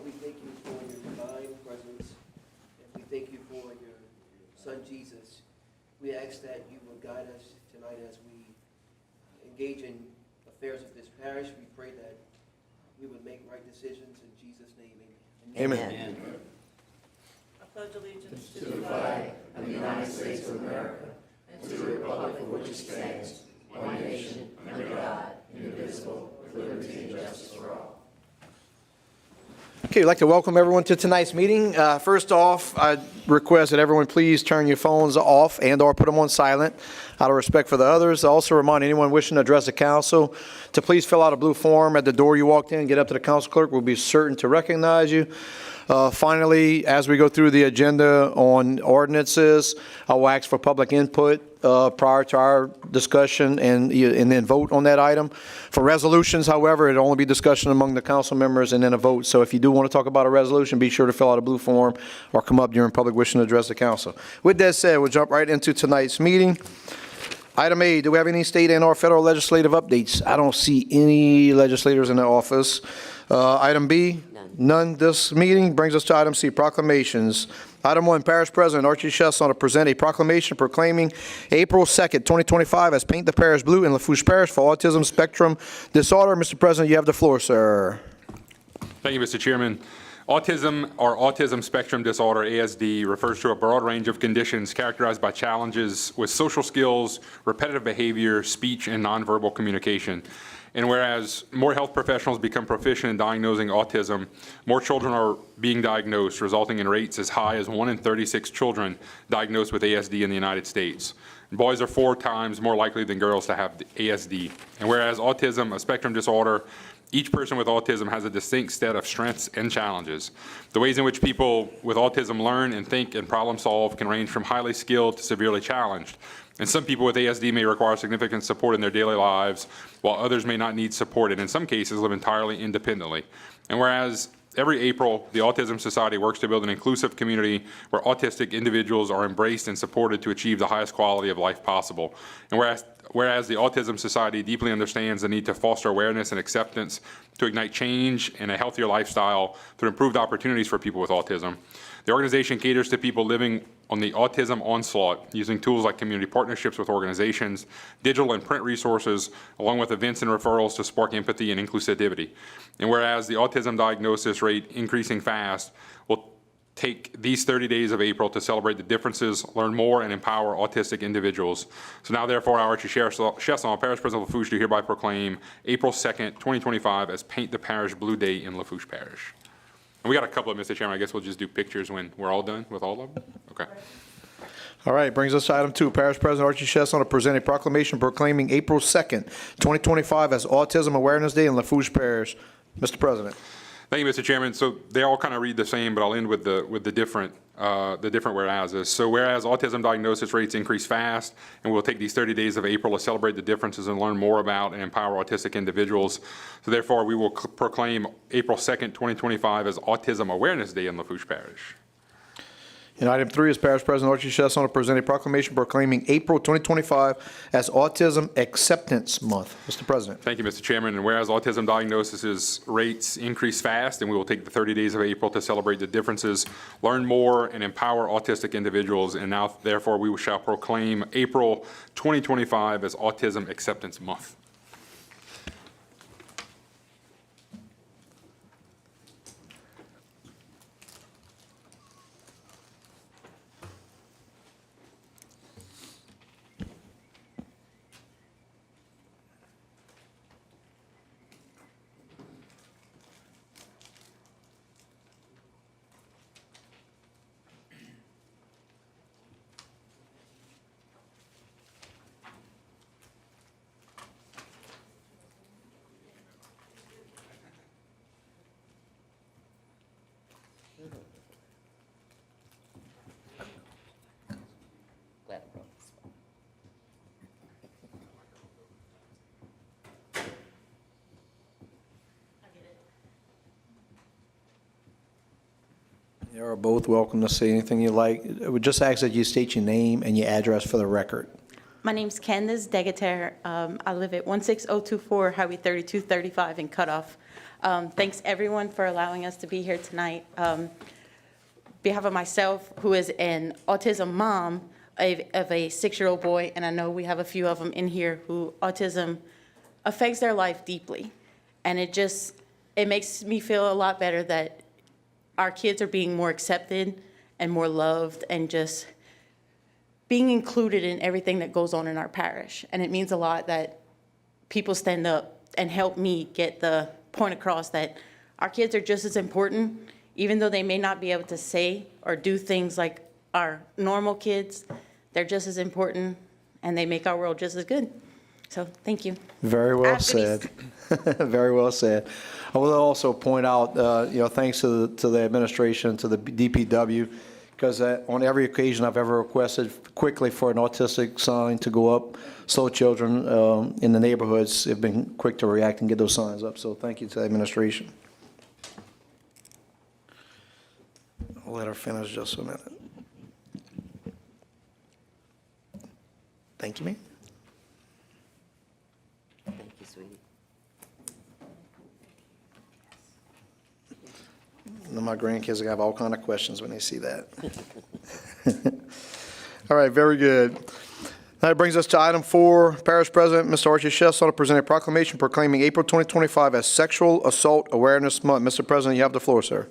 we thank you for your divine presence, and we thank you for your Son, Jesus. We ask that you will guide us tonight as we engage in affairs of this parish. We pray that we would make right decisions in Jesus' name. Amen. Amen. I pledge allegiance To the flag of the United States of America and to the republic for which it stands, one nation, under God, indivisible, with liberty and justice for all. Okay, I'd like to welcome everyone to tonight's meeting. First off, I request that everyone please turn your phones off and or put them on silent out of respect for the others. I also remind anyone wishing to address the council to please fill out a blue form at the door you walked in. Get up to the council clerk. We'll be certain to recognize you. Finally, as we go through the agenda on ordinances, I will ask for public input prior to our discussion and then vote on that item. For resolutions, however, it'll only be discussion among the council members and then a vote. So if you do want to talk about a resolution, be sure to fill out a blue form or come up during public wishing to address the council. With that said, we'll jump right into tonight's meeting. Item A, do we have any state and or federal legislative updates? I don't see any legislators in the office. Item B, none. This meeting brings us to item C, proclamations. Item 1, Parish President Archie Chesson to present a proclamation proclaiming April 2nd, 2025 as Paint the Parish Blue in Lafourche Parish for autism spectrum disorder. Mr. President, you have the floor, sir. Thank you, Mr. Chairman. Autism or autism spectrum disorder, ASD, refers to a broad range of conditions characterized by challenges with social skills, repetitive behavior, speech, and nonverbal communication. And whereas more health professionals become proficient in diagnosing autism, more children are being diagnosed, resulting in rates as high as 1 in 36 children diagnosed with ASD in the United States. Boys are 4 times more likely than girls to have ASD. And whereas autism, a spectrum disorder, each person with autism has a distinct set of strengths and challenges. The ways in which people with autism learn and think and problem solve can range from highly skilled to severely challenged. And some people with ASD may require significant support in their daily lives, while others may not need support and in some cases live entirely independently. And whereas every April, the Autism Society works to build an inclusive community where autistic individuals are embraced and supported to achieve the highest quality of life possible. And whereas the Autism Society deeply understands the need to foster awareness and acceptance to ignite change and a healthier lifestyle through improved opportunities for people with autism, the organization caters to people living on the autism onslaught using tools like community partnerships with organizations, digital and print resources, along with events and referrals to spark empathy and inclusivity. And whereas the autism diagnosis rate increasing fast, we'll take these 30 days of April to celebrate the differences, learn more, and empower autistic individuals. So now, therefore, I, Archie Chesson, Parish President of Lafourche, do hereby proclaim April 2nd, 2025 as Paint the Parish Blue Day in Lafourche Parish. And we got a couple of, Mr. Chairman. I guess we'll just do pictures when we're all done with all of them. Okay. All right, brings us to item 2. Parish President Archie Chesson to present a proclamation proclaiming April 2nd, 2025 as Autism Awareness Day in Lafourche Parish. Mr. President. Thank you, Mr. Chairman. So they all kind of read the same, but I'll end with the different whereases. So whereas autism diagnosis rates increase fast, and we'll take these 30 days of April to celebrate the differences and learn more about and empower autistic individuals. So therefore, we will proclaim April 2nd, 2025 as Autism Awareness Day in Lafourche Parish. And item 3 is Parish President Archie Chesson to present a proclamation proclaiming April 2025 as Autism Acceptance Month. Mr. President. Thank you, Mr. Chairman. And whereas autism diagnosis rates increase fast, and we will take the 30 days of April to celebrate the differences, learn more, and empower autistic individuals. And now, therefore, we shall proclaim April 2025 as Autism Acceptance Month. You are both welcome to say anything you like. I would just ask that you state your name and your address for the record. My name's Candace Degater. I live at 16024 Highway 3235 in Cutoff. Thanks, everyone, for allowing us to be here tonight. On behalf of myself, who is an autism mom of a 6-year-old boy, and I know we have a few of them in here who autism affects their life deeply. And it makes me feel a lot better that our kids are being more accepted and more loved and just being included in everything that goes on in our parish. And it means a lot that people stand up and help me get the point across that our kids are just as important, even though they may not be able to say or do things like our normal kids. They're just as important, and they make our world just as good. So, thank you. Very well After said. Very well said. I will also point out, thanks to the administration, to the DPW, because on every occasion I've ever requested quickly for an autistic sign to go up, slow children in the neighborhoods have been quick to react and get those signs up. So thank you to the administration. I'll let her finish just a minute. Thank you, ma'am. Thank you, sweetie. And my grandkids have all kind of questions when they see that. All right, very good. That brings us to item 4. Parish President, Mr. Archie Chesson, to present a proclamation proclaiming April 2025 as Sexual Assault Awareness Month. Mr. President, you have the floor, sir.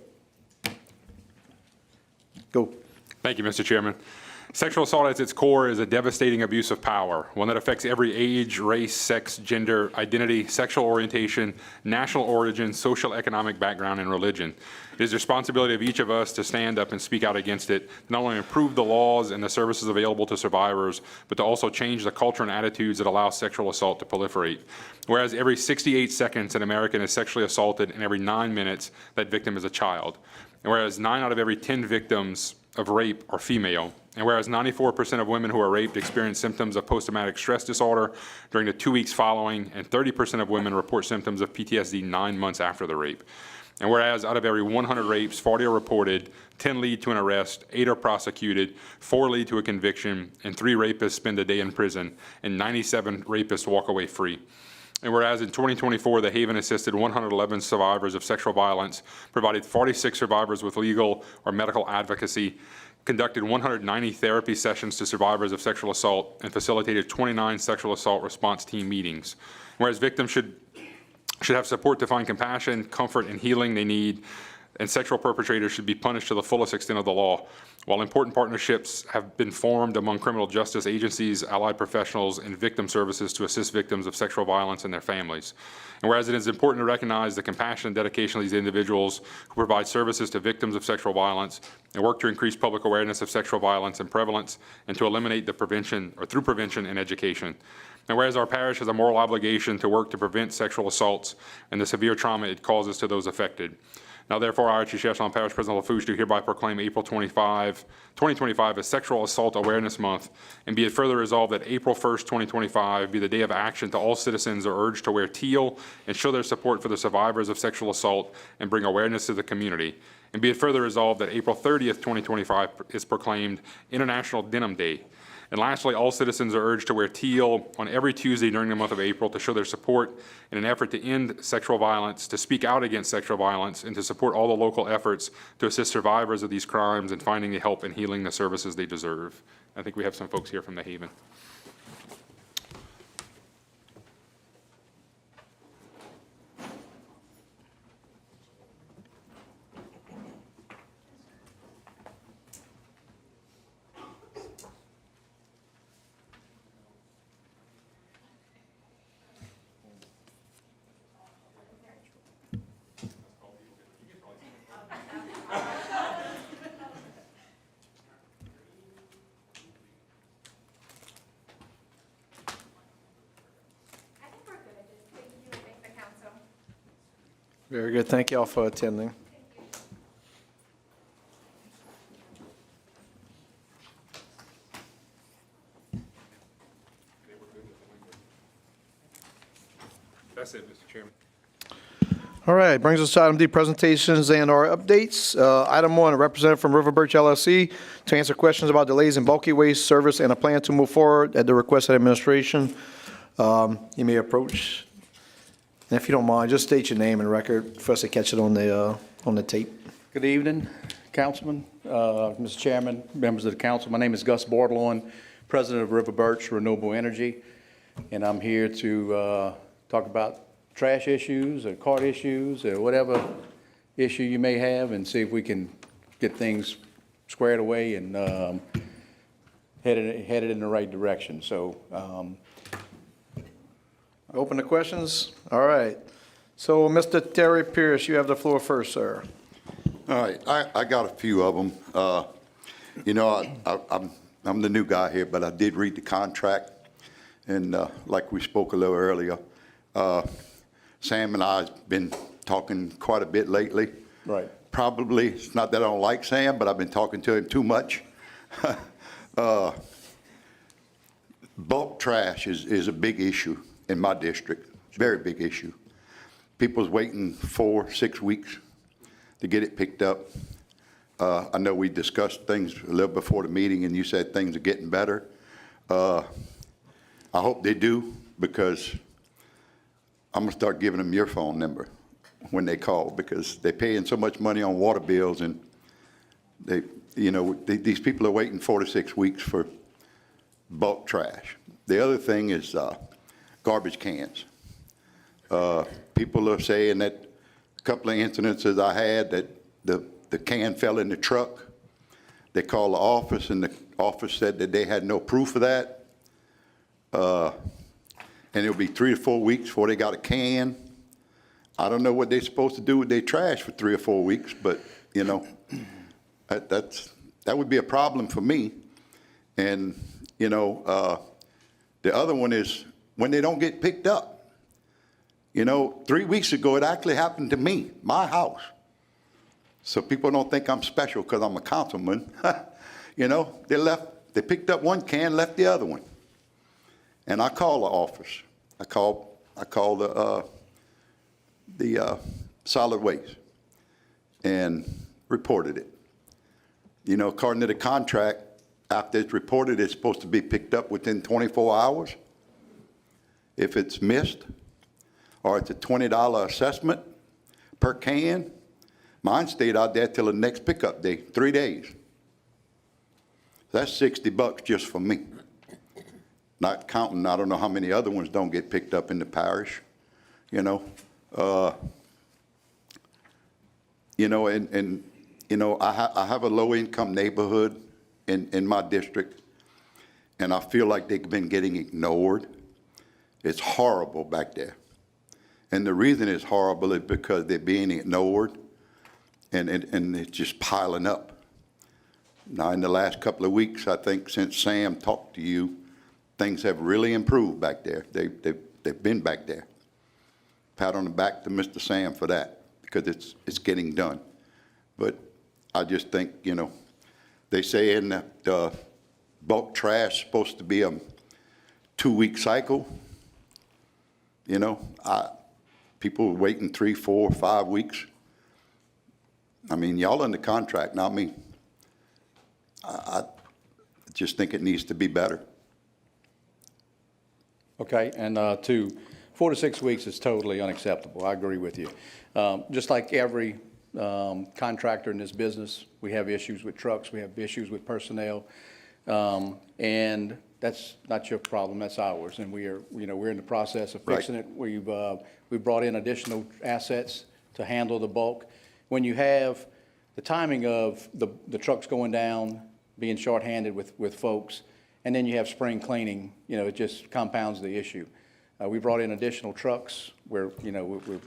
Go. Thank you, Mr. Chairman. Sexual assault at its core is a devastating abuse of power, one that affects every age, race, sex, gender, identity, sexual orientation, national origin, social economic background, and religion. It is the responsibility of each of us to stand up and speak out against it, to not only improve the laws and the services available to survivors, but to also change the culture and attitudes that allow sexual assault to proliferate. Whereas every 68 seconds an American is sexually assaulted, and every 9 minutes that victim is a child. And whereas 9 out of every 10 victims of rape are female, and whereas 94% of women who are raped experience symptoms of post-traumatic stress disorder during the 2 weeks following, and 30% of women report symptoms of PTSD 9 months after the rape. And whereas out of every 100 rapes, 40 are reported, 10 lead to an arrest, 8 are prosecuted, 4 lead to a conviction, and 3 rapists spend a day in prison, and 97 rapists walk away free. And whereas in 2024, the Haven assisted 111 survivors of sexual violence, provided 46 survivors with legal or medical advocacy, conducted 190 therapy sessions to survivors of sexual assault, and facilitated 29 sexual assault response team meetings. Whereas victims should have support to find compassion, comfort, and healing they need, and sexual perpetrators should be punished to the fullest extent of the law. While important partnerships have been formed among criminal justice agencies, allied professionals, and victim services to assist victims of sexual violence and their families. And whereas it is important to recognize the compassion and dedication of these individuals who provide services to victims of sexual violence and work to increase public awareness of sexual violence and prevalence, and to eliminate the prevention and education. And whereas our parish has a moral obligation to work to prevent sexual assaults and the severe trauma it causes to those affected. Now, therefore, I, Archie Chesson, Parish President Lafourche, do hereby proclaim April 2025 as Sexual Assault Awareness Month, and be it further resolved that April 1st, 2025 be the day of action to all citizens are urged to wear teal and show their support for the survivors of sexual assault and bring awareness to the community. And be it further resolved that April 30th, 2025 is proclaimed International Denim Day. And lastly, all citizens are urged to wear teal on every Tuesday during the month of April to show their support in an effort to end sexual violence, to speak out against sexual violence, and to support all the local efforts to assist survivors of these crimes in finding the help and healing the services they deserve. I think we have some folks here from the Haven. Very good. Thank you all for attending. That's it, Mr. Chairman. All right, brings us to item D, presentations and our updates. Item 1, a representative from River Birch LLC to answer questions about delays in bulky waste service and a plan to move forward at the request of the administration. You may approach. And if you don't mind, just state your name and record for us to catch it on the tape. Good evening, Councilman, Mr. Chairman, members of the council. My name is Gus Bordelon, President of River Birch Renewable Energy, and I'm here to talk about trash issues or cart issues or whatever issue you may have and see if we can get things squared away and headed in the right direction. So, Open to questions? All right. So, Mr. Terry Pierce, you have the floor first, sir. All right, I got a few of them. You know, I'm the new guy here, but I did read the contract, and like we spoke a little earlier, Sam and I have been talking quite a bit lately. right. Probably, it's not that I don't like Sam, but I've been talking to him too much. Bulk trash is a big issue in my district, very big issue. People's waiting 4-6 weeks to get it picked up. I know we discussed things a little before the meeting, and you said things are getting better. I hope they do, because I'm gonna start giving them your phone number when they call, because they're paying so much money on water bills, and these people are waiting 4 to 6 weeks for bulk trash. The other thing is garbage cans. People are saying that a couple of incidences I had that the can fell in the truck. They called the office, and the office said that they had no proof of that. And it'll be 3 to 4 weeks before they got a can. I don't know what they're supposed to do with their trash for 3 or 4 weeks, but that would be a problem for me. And the other one is when they don't get picked up. 3 weeks ago, it actually happened to me, my house. So people don't think I'm special because I'm a councilman. They picked up one can, left the other one. And I called the office. I called the solid waste and reported it. According to the contract, after it's reported, it's supposed to be picked up within 24 hours. If it's missed, or it's a $20 assessment per can, mine stayed out there till the next pickup day, 3 days. That's $60 just for me. Not counting, I don't know how many other ones don't get picked up in the parish, I have a low-income neighborhood in my district, and I feel like they've been getting ignored. It's horrible back there. And the reason it's horrible is because they're being ignored, and it's just piling up. Now, in the last couple of weeks, I think since Sam talked to you, things have really improved back there. They've been back there. Pat on the back to Mr. Sam for that, because it's getting done. But I just think, they say in the bulk trash supposed to be a 2-week cycle. People waiting 3, 4, 5 weeks. I mean, y'all in the contract, not me. I just think it needs to be better. Okay, and 4 to 6 weeks is totally unacceptable. I agree with you. Just like every contractor in this business, we have issues with trucks, we have issues with personnel, and that's not your problem, that's ours. And we're in the process of fixing it. We've brought in additional assets to handle the bulk. When you have the timing of the trucks going down, being shorthanded with folks, and then you have spring cleaning, it just compounds the issue. We brought in additional trucks. We're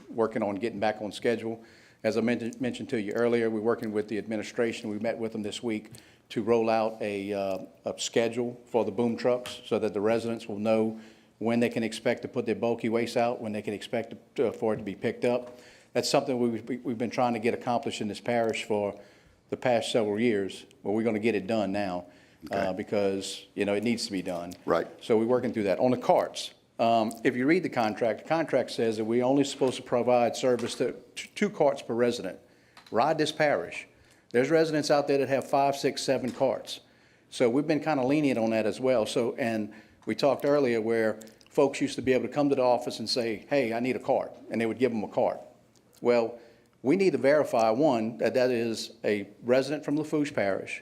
working on getting back on schedule. As I mentioned to you earlier, we're working with the administration. We met with them this week to roll out a schedule for the boom trucks so that the residents will know when they can expect to put their bulky waste out, when they can expect for it to be picked up. That's something we've been trying to get accomplished in this parish for the past several years. Well, we're going to get it done now because, it needs to be done. Right. So we're working through that. On the carts, if you read the contract says that we're only supposed to provide service to 2 carts per resident. Ride this parish. There's residents out there that have 5, 6, 7 carts. So we've been kind of lenient on that as well. So, and we talked earlier where folks used to be able to come to the office and say, hey, I need a card, and they would give them a card. Well, we need to verify, one, that that is a resident from Lafourche Parish,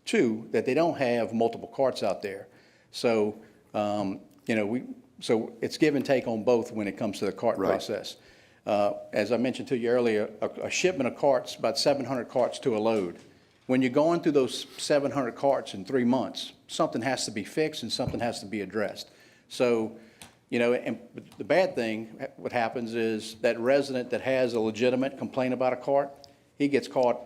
two, that they don't have multiple carts out there. So, so it's give and take on both when it comes to the cart Right. process. As I mentioned to you earlier, a shipment of carts, about 700 carts to a load. When you're going through those 700 carts in 3 months, something has to be fixed and something has to be addressed. So, and the bad thing, what happens is that resident that has a legitimate complaint about a cart, he gets caught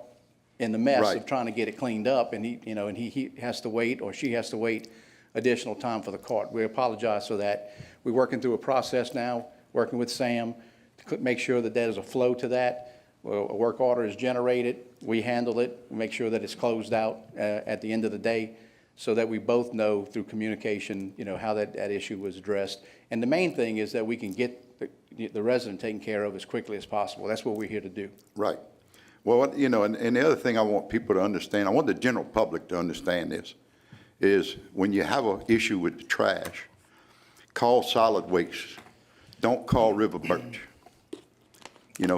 in the mess Right. of trying to get it cleaned up, and he has to wait, or she has to wait additional time for the cart. We apologize for that. We're working through a process now, working with Sam to make sure that there's a flow to that. Well, a work order is generated, we handle it, we make sure that it's closed out at the end of the day, so that we both know through communication, how that issue was addressed. And the main thing is that we can get the resident taken care of as quickly as possible. That's what we're here to do. Right. Well, and the other thing I want people to understand, I want the general public to understand this, is when you have an issue with the trash, call solid waste. Don't call River Birch.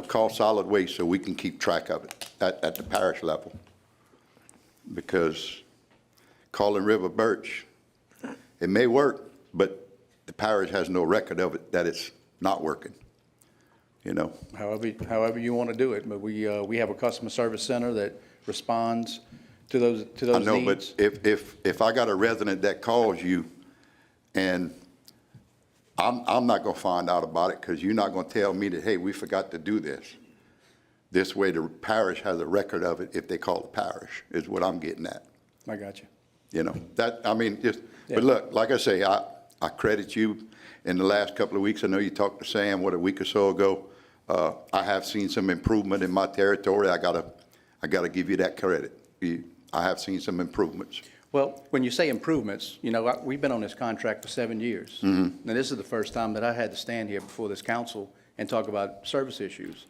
Call solid waste so we can keep track of it at the parish level. Because calling River Birch, it may work, but the parish has no record of it, that it's not working, However you want to do it, but we have a customer service center that responds to those needs. I know, but if I got a resident that calls you, and I'm not going to find out about it, because you're not going to tell me that, hey, we forgot to do this. This way the parish has a record of it if they call the parish, is what I'm getting at. I got you. But look, like I say, I credit you in the last couple of weeks. I know you talked to Sam, a week or so ago. I have seen some improvement in my territory. I gotta give you that credit. I have seen some improvements. Well, when you say improvements, we've been on this contract for 7 years. Mm-hmm. Now, this is the first time that I had to stand here before this council and talk about service issues.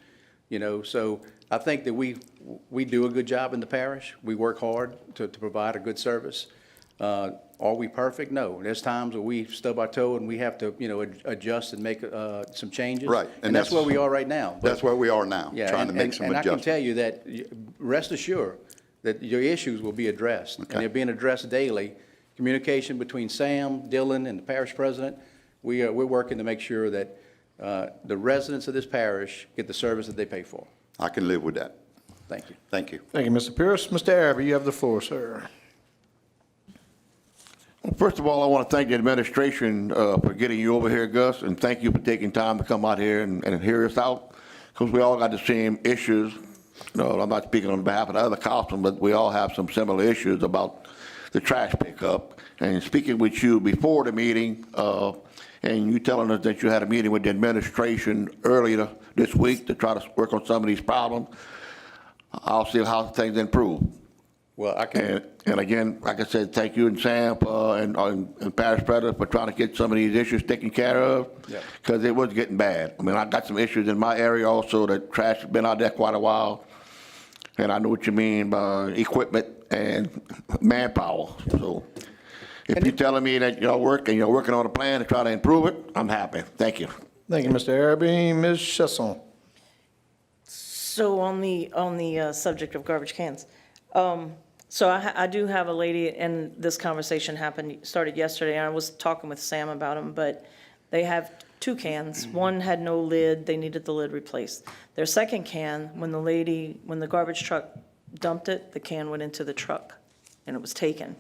So I think that we do a good job in the parish. We work hard to provide a good service. Are we perfect? No. There's times where we stub our toe and we have to, adjust and make some changes. Right. And that's where we are right now. But- That's where we are now, Yeah, trying to make some and I can adjustments. tell you that, rest assured, that your issues will be addressed. Okay. And they're being addressed daily. Communication between Sam, Dylan, and the parish president, we're working to make sure that the residents of this parish get the service that they pay for. I can live with that. Thank you. Thank you. Thank you, Mr. Pierce. Mr. Arabi, you have the floor, sir. Well, first of all, I want to thank the administration for getting you over here, Gus, and thank you for taking time to come out here and hear us out, because we all got the same issues. No, I'm not speaking on behalf of the other councilmen, but we all have some similar issues about the trash pickup. And speaking with you before the meeting, and you telling us that you had a meeting with the administration earlier this week to try to work on some of these problems, I'll see how things improve. Well, I can, And again, like I said, thank you and Sam and Parish President for trying to get some of these issues taken care of. Yeah. Because it was getting bad. I mean, I got some issues in my area also, that trash has been out there quite a while. And I know what you mean by equipment and manpower. So if you're telling me that you're working on a plan to try to improve it, I'm happy. Thank you. Thank you, Mr. Arabi. Ms. Chasson. So on the subject of garbage cans, so I do have a lady, and this conversation started yesterday, and I was talking with Sam about them, but they have 2 cans. One had no lid, they needed the lid replaced. Their second can, when the garbage truck dumped it, the can went into the truck, and it was taken.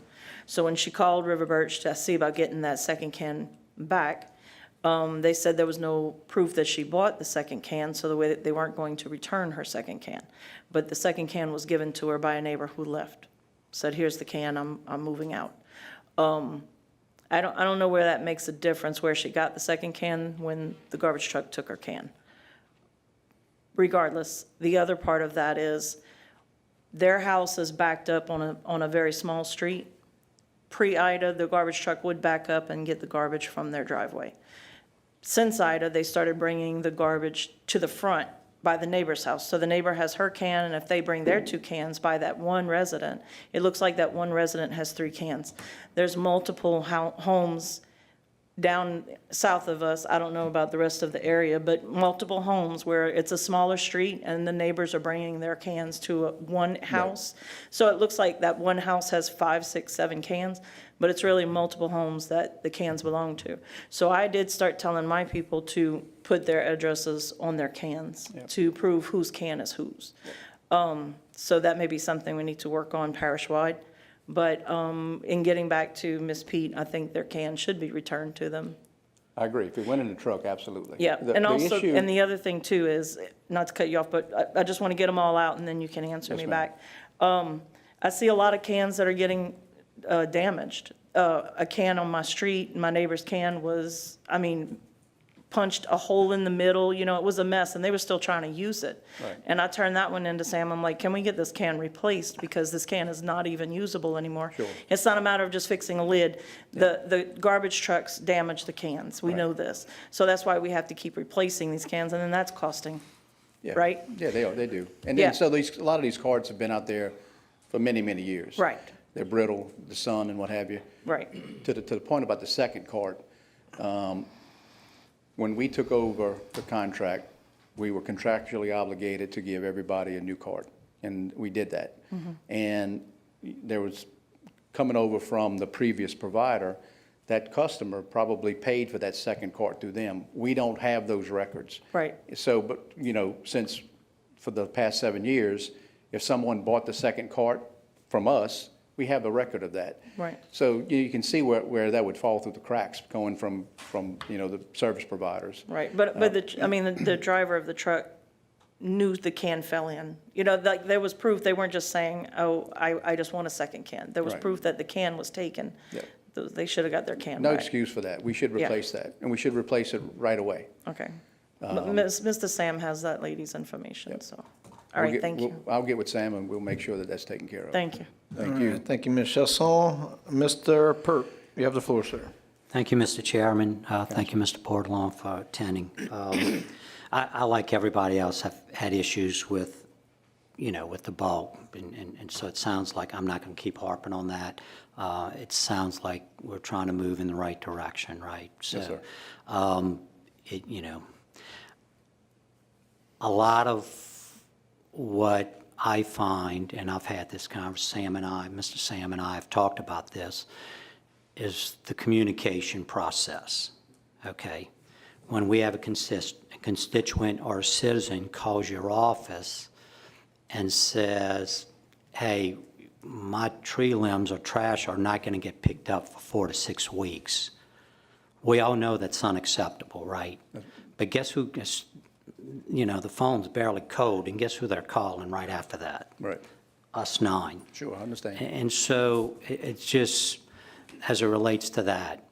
So when she called River Birch to see about getting that second can back, they said there was no proof that she bought the second can, so the way that they weren't going to return her second can. But the second can was given to her by a neighbor who left. Said, here's the can, I'm moving out. I don't know where that makes a difference, where she got the second can when the garbage truck took her can. Regardless, the other part of that is their house is backed up on a very small street. Pre-Ida, the garbage truck would back up and get the garbage from their driveway. Since Ida, they started bringing the garbage to the front by the neighbor's house. So the neighbor has her can, and if they bring their 2 cans by that one resident, it looks like that one resident has 3 cans. There's multiple homes down south of us, I don't know about the rest of the area, but multiple homes where it's a smaller street and the neighbors are bringing their cans to one house. So it looks like that one house has 5, 6, 7 cans, but it's really multiple homes that the cans belong to. So I did start telling my people to put their addresses on their cans to prove whose can is whose. So that may be something we need to work on parish-wide. But in getting back to Ms. Pete, I think their can should be returned to them. I agree. If it went in the truck, absolutely. Yeah, The- and the also, issue- and the other thing too is, not to cut you off, but I just want to get them all out and then you can answer Yes, me ma'am. back. I see a lot of cans that are getting damaged. A can on my street, my neighbor's can was, punched a hole in the middle, you know, it was a mess, and they were still trying to use it. Right. And I turned that one into Sam, I'm like, can we get this can replaced, because this can is not even usable anymore. Sure. It's not a matter of just fixing a lid. The garbage trucks damage the cans, we Right. know this. So that's why we have to keep replacing these cans, and then that's costing, Yeah. right? Yeah, they do. And Yeah. then, so a lot of these cards have been out there for many, many years. Right. They're brittle, the sun and what have you. Right, To the point about the second card, when we took over the contract, we were contractually obligated to give everybody a new card, and we did that. And there was, coming over from the previous provider, that customer probably paid for that second card through them. We don't have those records. right, So, but, you know, since, for the past 7 years, if someone bought the second cart from us, we have a record of that. right. So you can see where that would fall through the cracks, going from, you know, the service providers. Right, but the driver of the truck knew the can fell in. You know, like, there was proof, they weren't just saying, oh, I just want a second can. There was Right. proof that the can was taken. Yeah. They should have got their can No back. excuse for that. We should Yeah. replace that, and we should replace it right away. Okay. But Mr. Sam has that lady's information, so. All We'll right, get- thank you. I'll get with Sam, and we'll make sure that that's taken care of. Thank you. Thank All you. right, thank you, Ms. Chasson. Mr. Pert, you have the floor, sir. Thank you, Mr. Chairman. Thank you, Mr. Portolone, for attending. I, like everybody else, have had issues with, you know, with the bulk, and so it sounds like I'm not going to keep harping on that. It sounds like we're trying to move in the right direction, right? Yes, sir. You know, a lot of what I find, and I've had this conversation, Mr. Sam and I have talked about this, is the communication process, okay? When we have a constituent or a citizen calls your office and says, hey, my tree limbs or trash are not going to get picked up for 4 to 6 weeks. We all know that's unacceptable, right? But guess who, you know, the phone's barely cold, and guess who they're calling right after that? Right. Us 9. Sure, I understand. And so it's just, as it relates to that,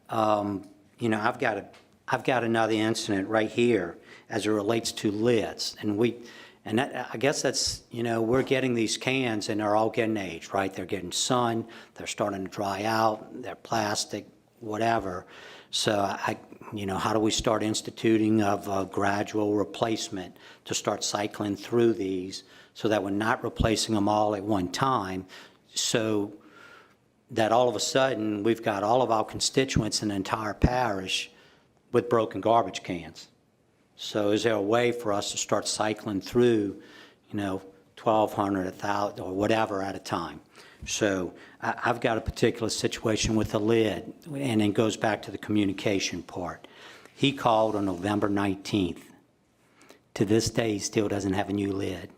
you know, I've got another incident right here as it relates to lids. And I guess that's, you know, we're getting these cans and they're all getting aged, right? They're getting sun, they're starting to dry out, they're plastic, whatever. So you know, how do we start instituting of a gradual replacement to start cycling through these so that we're not replacing them all at one time, so that all of a sudden we've got all of our constituents in the entire parish with broken garbage cans? So is there a way for us to start cycling through, you know, 1,200, 1,000, or whatever at a time? So I've got a particular situation with the lid, and it goes back to the communication part. He called on November 19th. To this day, he still doesn't have a new lid.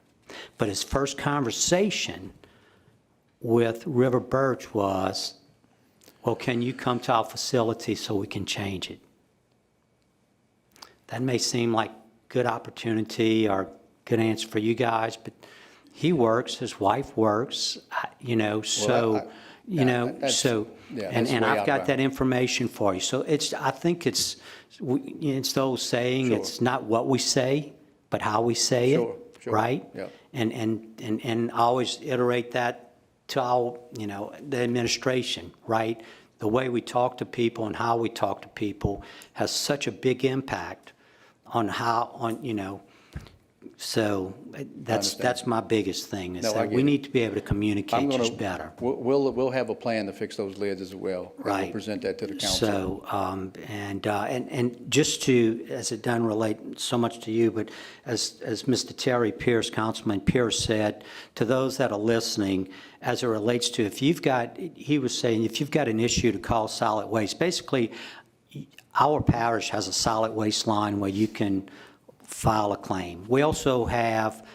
But his first conversation with River Birch was, well, can you come to our facility so we can change it? That may seem like good opportunity or good answer for you guys, but he works, his wife works, you know, so, yeah, that's way and out I've of got that bounds. information for you. So I think it's the old saying, Sure. it's not what we say, but how we say Sure, it, sure, right? yeah. And I always iterate that to our, you know, the administration, right? The way we talk to people and how we talk to people has such a big impact on how, you know, So that's my biggest thing, is No, I that get we it. need to be able to communicate just better. We'll have a plan to fix those lids as well. And Right. we'll present that to the council. So, and just to, as it doesn't relate so much to you, but as Mr. Terry Pierce, Councilman Pierce said, to those that are listening, as it relates to, he was saying, if you've got an issue to call solid waste, basically, our parish has a solid waste line where you can file a claim. We also have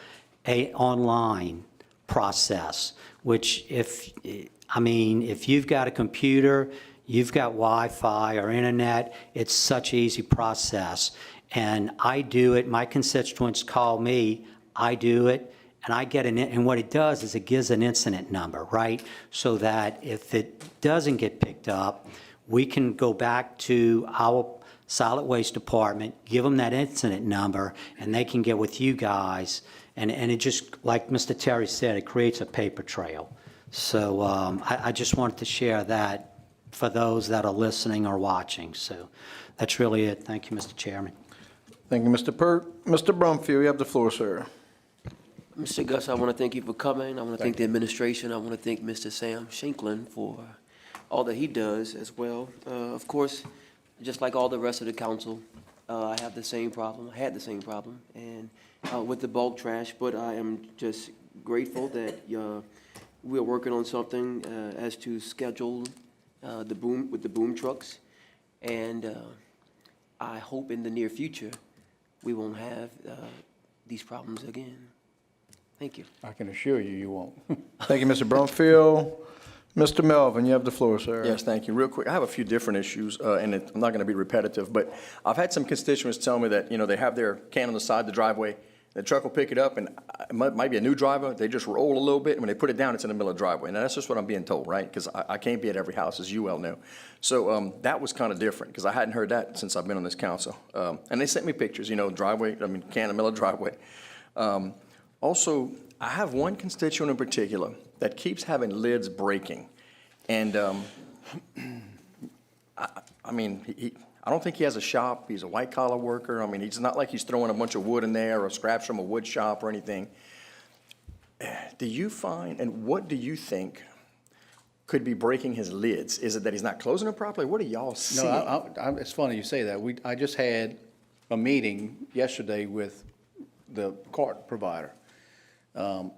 a online process, which if you've got a computer, you've got Wi-Fi or internet, it's such an easy process. And I do it, my constituents call me, I do it, and I get and what it does is it gives an incident number, right? So that if it doesn't get picked up, we can go back to our solid waste department, give them that incident number, and they can get with you guys. And it just, like Mr. Terry said, it creates a paper trail. So I just wanted to share that for those that are listening or watching. So that's really it. Thank you, Mr. Chairman. Thank you, Mr. Pert. Mr. Brumfield, you have the floor, sir. Mr. Gus, I want to thank you for coming. I want to thank the administration. I want to thank Mr. Sam Shinklin for all that he does as well. Of course, just like all the rest of the council, I have the same problem, I had the same problem, and with the bulk trash, but I am just grateful that we're working on something as to schedule the boom trucks, and I hope in the near future we won't have these problems again. Thank you. I can assure you, you won't. Thank you, Mr. Brumfield. Mr. Melvin, you have the floor, sir. Yes, thank you. Real quick, I have a few different issues, and I'm not going to be repetitive, but I've had some constituents tell me that, they have their can on the side of the driveway, the truck will pick it up, and it might be a new driver, they just roll a little bit, and when they put it down, it's in the middle of the driveway. Now, that's just what I'm being told, right? Because I can't be at every house, as you well know. So that was kind of different, because I hadn't heard that since I've been on this council. And they sent me pictures, driveway, can in the middle of the driveway. Also, I have one constituent in particular that keeps having lids breaking. And, I don't think he has a shop. He's a white-collar worker. He's not like he's throwing a bunch of wood in there or scraps from a wood shop or anything. Do you find, and what do you think could be breaking his lids? Is it that he's not closing them properly? What do y'all see? No, it's funny you say that. I just had a meeting yesterday with the cart provider.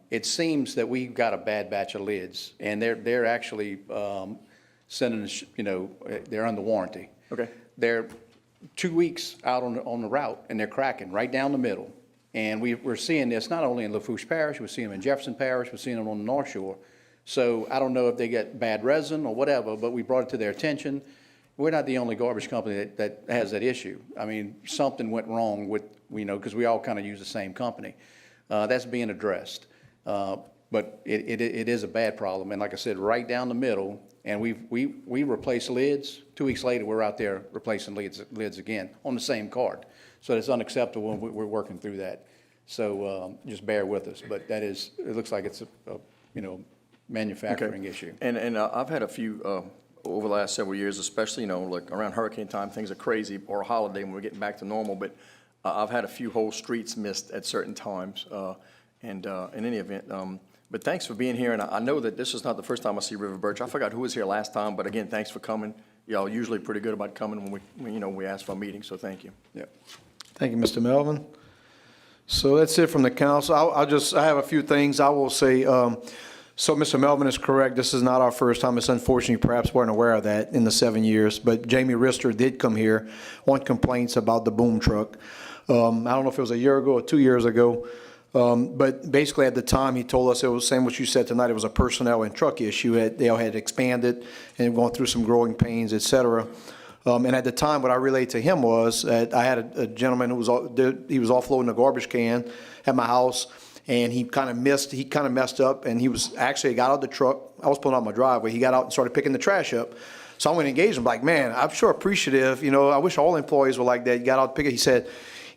It seems that we've got a bad batch of lids, and they're actually sending us, they're under warranty. Okay. They're 2 weeks out on the route, and they're cracking right down the middle. And we're seeing this not only in Lafourche Parish, we're seeing them in Jefferson Parish, we're seeing them on the North Shore. So I don't know if they get bad resin or whatever, but we brought it to their attention. We're not the only garbage company that has that issue. Something went wrong with, because we all kind of use the same company. That's being addressed. But it is a bad problem. And like I said, right down the middle, and we replaced lids. 2 weeks later, we're out there replacing lids again on the same card. So it's unacceptable, and we're working through that. So just bear with us. But it looks like it's a manufacturing issue. And I've had a few over the last several years, especially, like around hurricane time, things are crazy, or a holiday when we're getting back to normal. But I've had a few whole streets missed at certain times. And in any event, but thanks for being here. And I know that this is not the first time I see River Birch. I forgot who was here last time, but again, thanks for coming. Y'all usually pretty good about coming when we ask for a meeting, so thank you. Yeah. Thank you, Mr. Melvin. So that's it from the council. I have a few things I will say. So Mr. Melvin is correct. This is not our first time. It's unfortunate you perhaps weren't aware of that in the 7 years. But Jamie Rister did come here on complaints about the boom truck. I don't know if it was a year ago or 2 years ago. But basically at the time, he told us, it was same what you said tonight, it was a personnel and truck issue. They all had expanded and gone through some growing pains, et cetera. And at the time, what I relayed to him was that I had a gentleman who was offloading a garbage can at my house, and he kind of messed up, and he got out of the truck. I was pulling out my driveway. He got out and started picking the trash up. So I went and engaged him, like, man, I'm sure appreciative. I wish all employees were like that. He got out, pick it. He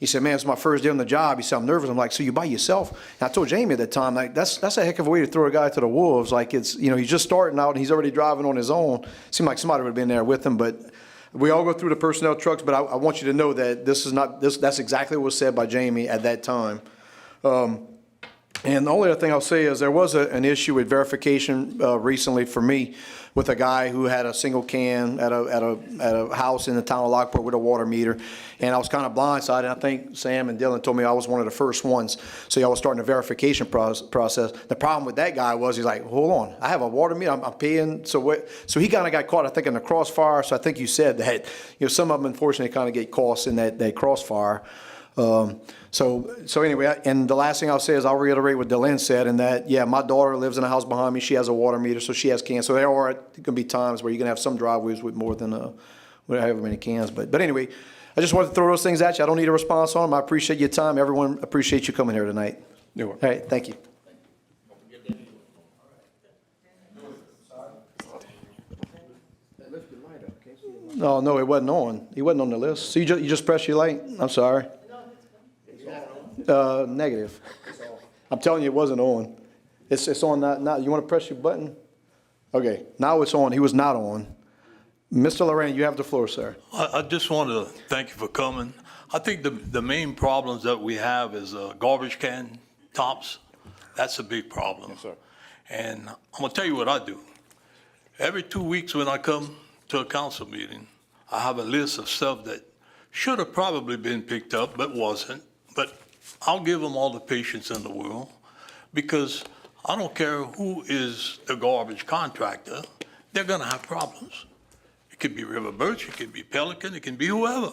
said, man, it's my first day on the job. He said, I'm nervous. I'm like, so you by yourself? And I told Jamie at the time, like, that's a heck of a way to throw a guy to the wolves. Like, it's, he's just starting out and he's already driving on his own. Seemed like somebody would have been there with him, but we all go through the personnel trucks, but I want you to know that that's exactly what was said by Jamie at that time. And the only other thing I'll say is there was an issue with verification recently for me with a guy who had a single can at a house in the town of Lockport with a water meter. And I was kind of blindsided. I think Sam and Dylan told me I was one of the first ones. So y'all was starting the verification process. The problem with that guy was he's like, hold on, I have a water meter, I'm paying. So he kind of got caught, I think, in the crossfire. So I think you said that, some of them unfortunately kind of get caught in that crossfire. So anyway, and the last thing I'll say is I'll reiterate what Dylan said, and that, yeah, my daughter lives in a house behind me. She has a water meter, so she has cans. So there are going to be times where you're going to have some driveways with more than however many cans. But anyway, I just wanted to throw those things at you. I don't need a response on them. I appreciate your time. Everyone appreciates you coming here tonight. All right, thank you. No, it wasn't on. He wasn't on the list. So you just pressed your light? I'm sorry. Negative. I'm telling you, it wasn't on. It's on now. You want to press your button? Okay, now it's on. He was not on. Mr. Lorraine, you have the floor, sir. I just want to thank you for coming. I think the main problems that we have is garbage can tops. That's a big problem. Yes, sir. And I'm going to tell you what I do. Every 2 weeks when I come to a council meeting, I have a list of stuff that should have probably been picked up but wasn't. But I'll give them all the patience in the world because I don't care who is the garbage contractor, they're going to have problems. It could be River Birch, it could be Pelican, it can be whoever.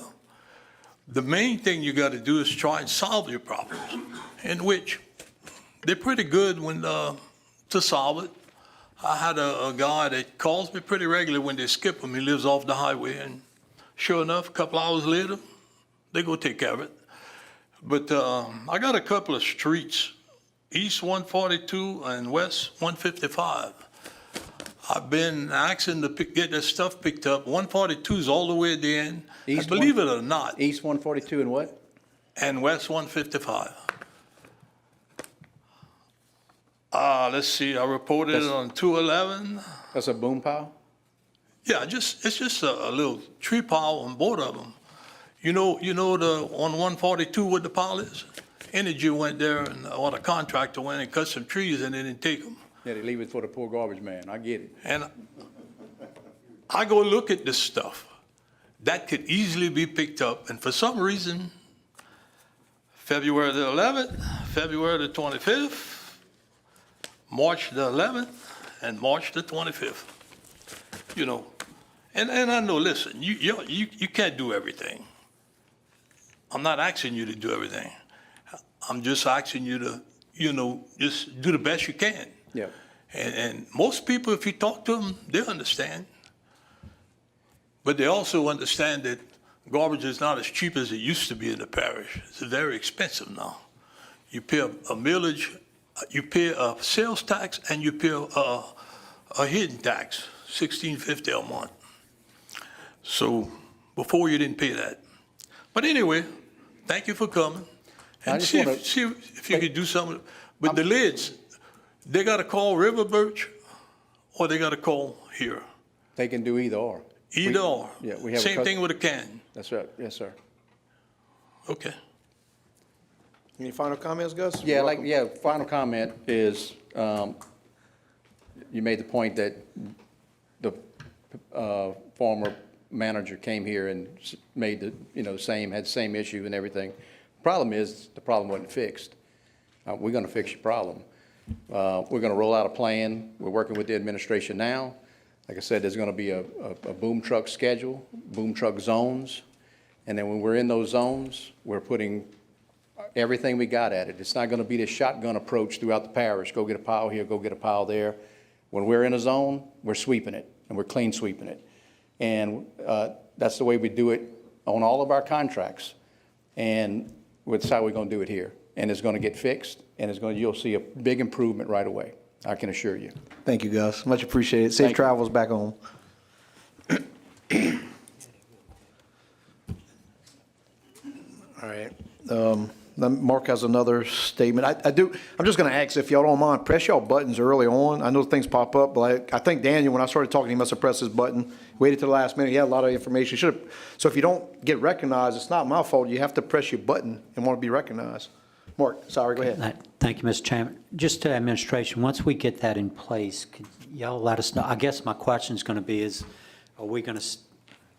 The main thing you got to do is try and solve your problems, in which they're pretty good when to solve it. I had a guy that calls me pretty regularly when they skip him. He lives off the highway, and sure enough, a couple hours later, they go take care of it. But I got a couple of streets, East 142 and West 155. I've been asking to get that stuff picked up. 142 is all the way at the end. East Believe it or not. East 142 and what? And West 155. Let's see, I reported it on 211. That's a boom pile? Yeah, it's just a little tree pile on both of them. You know on 142 what the pile is? Energy went there or the contractor went and cut some trees and they didn't take them. Yeah, they leave it for the poor garbage man. I get it. And I go look at this stuff. That could easily be picked up. And for some reason, February the 11th, February the 25th, March the 11th, and March the 25th. And I know, listen, you can't do everything. I'm not asking you to do everything. I'm just asking you to, just do the best you can. Yeah. And most people, if you talk to them, they understand. But they also understand that garbage is not as cheap as it used to be in the parish. It's very expensive now. You pay a millage, you pay a sales tax, and you pay a hidden tax, $16.50 a month. So before you didn't pay that. But anyway, thank you for coming. And see if you could do something. But the lids, they got to call River Birch or they got to call here. They can do either or. Either or. Yeah, we have Same thing with a can. That's right. Yes, sir. Okay. Any final comments, Gus? Yeah, final comment is, you made the point that the former manager came here and made had the same issue and everything. Problem is, the problem wasn't fixed. We're gonna fix your problem. We're gonna roll out a plan. We're working with the administration now. Like I said, there's gonna be a boom truck schedule, boom truck zones. And then when we're in those zones, we're putting everything we got at it. It's not gonna be this shotgun approach throughout the parish. Go get a pile here, go get a pile there. When we're in a zone, we're sweeping it, and we're clean sweeping it. And that's the way we do it on all of our contracts. And that's how we're gonna do it here. And it's gonna get fixed, and you'll see a big improvement right away. I can assure you. Thank you, Gus. Much appreciated. Safe travels back home. All right. Mark has another statement. I'm just going to ask, if y'all don't mind, press y'all buttons early on. I know things pop up, but I think Daniel, when I started talking, he must have pressed his button, waited to the last minute. He had a lot of information. So if you don't get recognized, it's not my fault. You have to press your button and want to be recognized. Mark, sorry, go ahead. Thank you, Mr. Chairman. Just to administration, once we get that in place, could y'all let us know? I guess my question is going to be is, are we going to,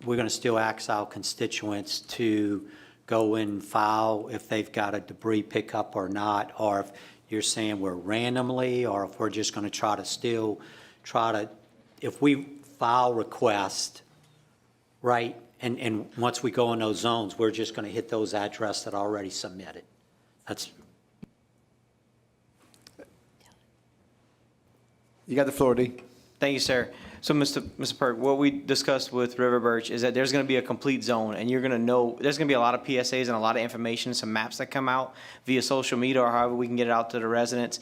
we're going to still ask our constituents to go and file if they've got a debris pickup or not? Or if you're saying we're randomly, or if we're just going to if we file request, right, and once we go in those zones, we're just going to hit those addresses that are already submitted? That's, You got the floor, D. Thank you, sir. So, Mr. Perk, what we discussed with River Birch is that there's going to be a complete zone, and you're going to know, there's going to be a lot of PSAs and a lot of information, some maps that come out via social media or however we can get it out to the residents.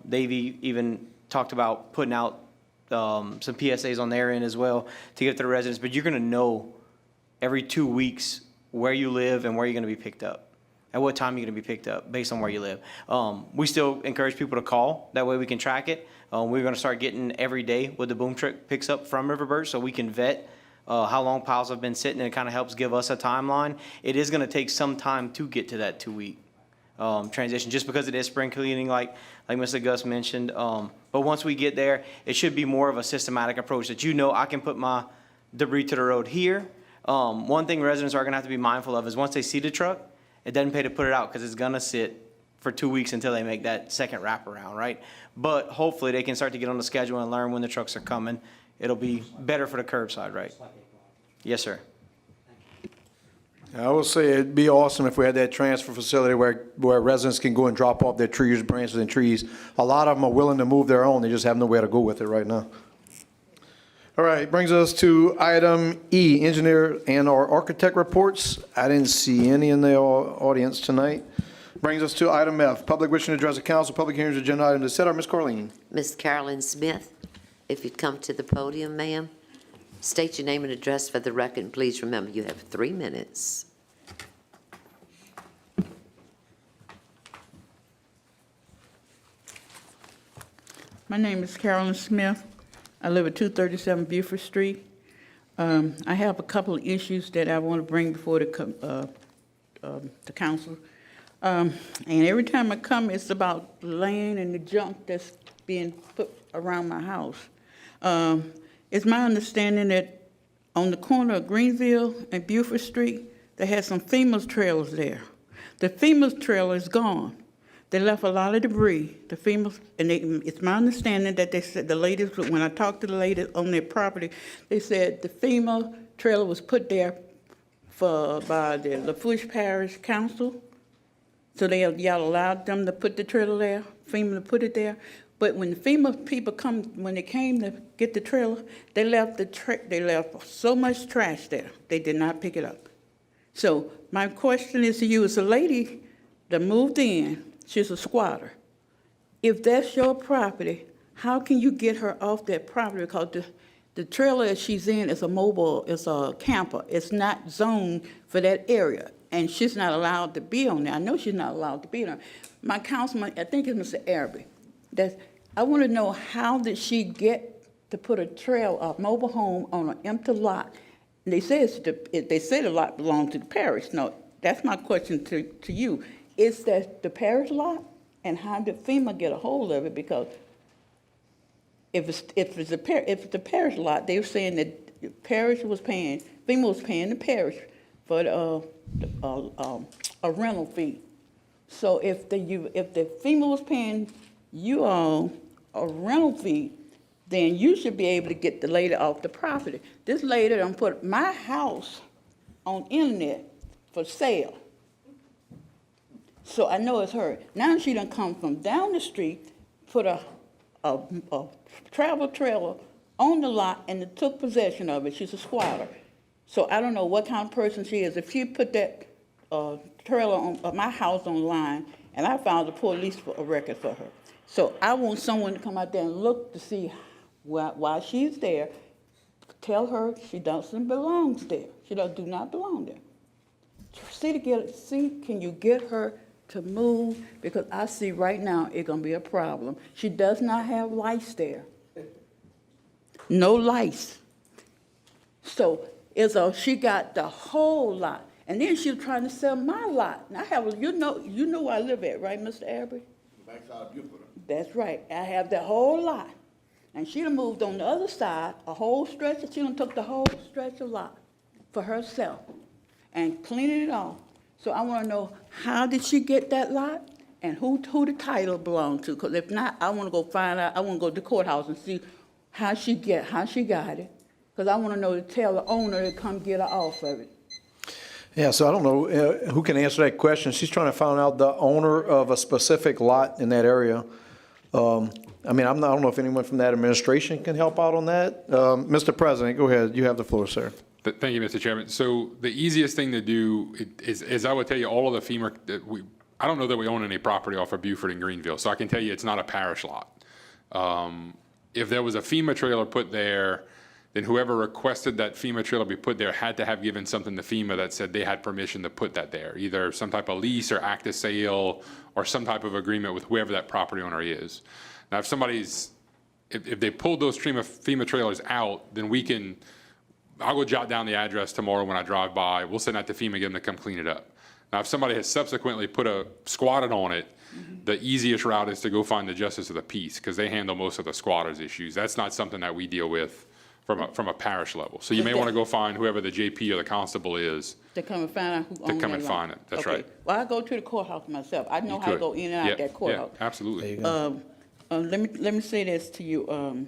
They've even talked about putting out some PSAs on their end as well to get to the residents, but you're going to know every 2 weeks where you live and where you're going to be picked up, at what time you're going to be picked up based on where you live. We still encourage people to call. That way we can track it. We're going to start getting every day what the boom truck picks up from River Birch so we can vet how long piles have been sitting, and it kind of helps give us a timeline. It is going to take some time to get to that 2-week transition just because it is spring cleaning like Mr. Gus mentioned. But once we get there, it should be more of a systematic approach that I can put my debris to the road here. One thing residents are going to have to be mindful of is once they see the truck, it doesn't pay to put it out because it's going to sit for 2 weeks until they make that second wraparound, right? But hopefully they can start to get on the schedule and learn when the trucks are coming. It'll be better for the curbside, right? Yes, sir. I will say it'd be awesome if we had that transfer facility where residents can go and drop off their trees, branches and trees. A lot of them are willing to move their own. They just have nowhere to go with it right now. All right, brings us to item E, engineer and/or architect reports. I didn't see any in the audience tonight. Brings us to item F, public wishing to address the council, public hearings, agenda item to set up. Ms. Carlene. Ms. Carolyn Smith, if you'd come to the podium, ma'am. State your name and address for the record, and please remember you have 3 minutes. My name is Carolyn Smith. I live at 237 Buford Street. I have a couple of issues that I want to bring before the council. And every time I come, it's about land and the junk that's being put around my house. It's my understanding that on the corner of Greenville and Buford Street, they had some FEMA trailers there. The FEMA trailer is gone. They left a lot of debris. The FEMA, and it's my understanding that they said the ladies, when I talked to the ladies on their property, they said the FEMA trailer was put there by the Lafourche Parish Council. So y'all allowed them to put the trailer there, FEMA to put it there. But when the FEMA people when they came to get the trailer, they left so much trash there. They did not pick it up. So my question is to you, as a lady that moved in, she's a squatter. If that's your property, how can you get her off that property? Because the trailer that she's in is a camper. It's not zoned for that area. And she's not allowed to be on there. I know she's not allowed to be there. My councilman, I think it's Mr. Araby, I want to know, how did she get to put a mobile home on an empty lot? And they say the lot belonged to the parish. No, that's my question to you. Is that the parish lot? And how did FEMA get a hold of it? Because if it's the parish lot, they were saying that the parish was paying, FEMA was paying the parish for a rental fee. So if the FEMA was paying you all a rental fee, then you should be able to get the lady off the property. This lady done put my house on internet for sale. So I know it's her. Now she done come from down the street, put a travel trailer on the lot and took possession of it. She's a squatter. So I don't know what kind of person she is. If she put that trailer on my house online, and I found a police record for her. So I want someone to come out there and look to see why she's there. Tell her she doesn't belong there. She do not belong there. See, can you get her to move? Because I see right now it's going to be a problem. She does not have lice there. No lice. So she got the whole lot. And then she was trying to sell my lot. And I have, you know where I live at, right, Mr. Avery? Backside of Buford. That's right. I have that whole lot. And she done moved on the other side, a whole stretch, she done took the whole stretch of lot for herself and cleaned it off. So I want to know, how did she get that lot and who the title belonged to? Because if not, I want to go find out, I want to go to the courthouse and see how she got it. Because I want to know to tell the owner to come get her off of it. Yeah, so I don't know who can answer that question. She's trying to find out the owner of a specific lot in that area. I mean, I don't know if anyone from that administration can help out on that. Mr. President, go ahead. You have the floor, sir. Thank you, Mr. Chairman. So the easiest thing to do is I would tell you all of the FEMA, I don't know that we own any property off of Buford and Greenville, so I can tell you it's not a parish lot. If there was a FEMA trailer put there, then whoever requested that FEMA trailer be put there had to have given something to FEMA that said they had permission to put that there, either some type of lease or act of sale or some type of agreement with whoever that property owner is. Now, if they pulled those FEMA trailers out, then I'll go jot down the address tomorrow when I drive by. We'll send that to FEMA, get them to come clean it up. Now, if somebody has subsequently squatted on it, the easiest route is to go find the justice of the peace, because they handle most of the squatters' issues. That's not something that we deal with from a parish level. So you may want to go find whoever the JP or the constable is. To come and find out who owns that lot. To come and find it, that's right. Well, I go to the courthouse myself. I know how to go in and out that courthouse. Yeah, absolutely. Let me say this to you.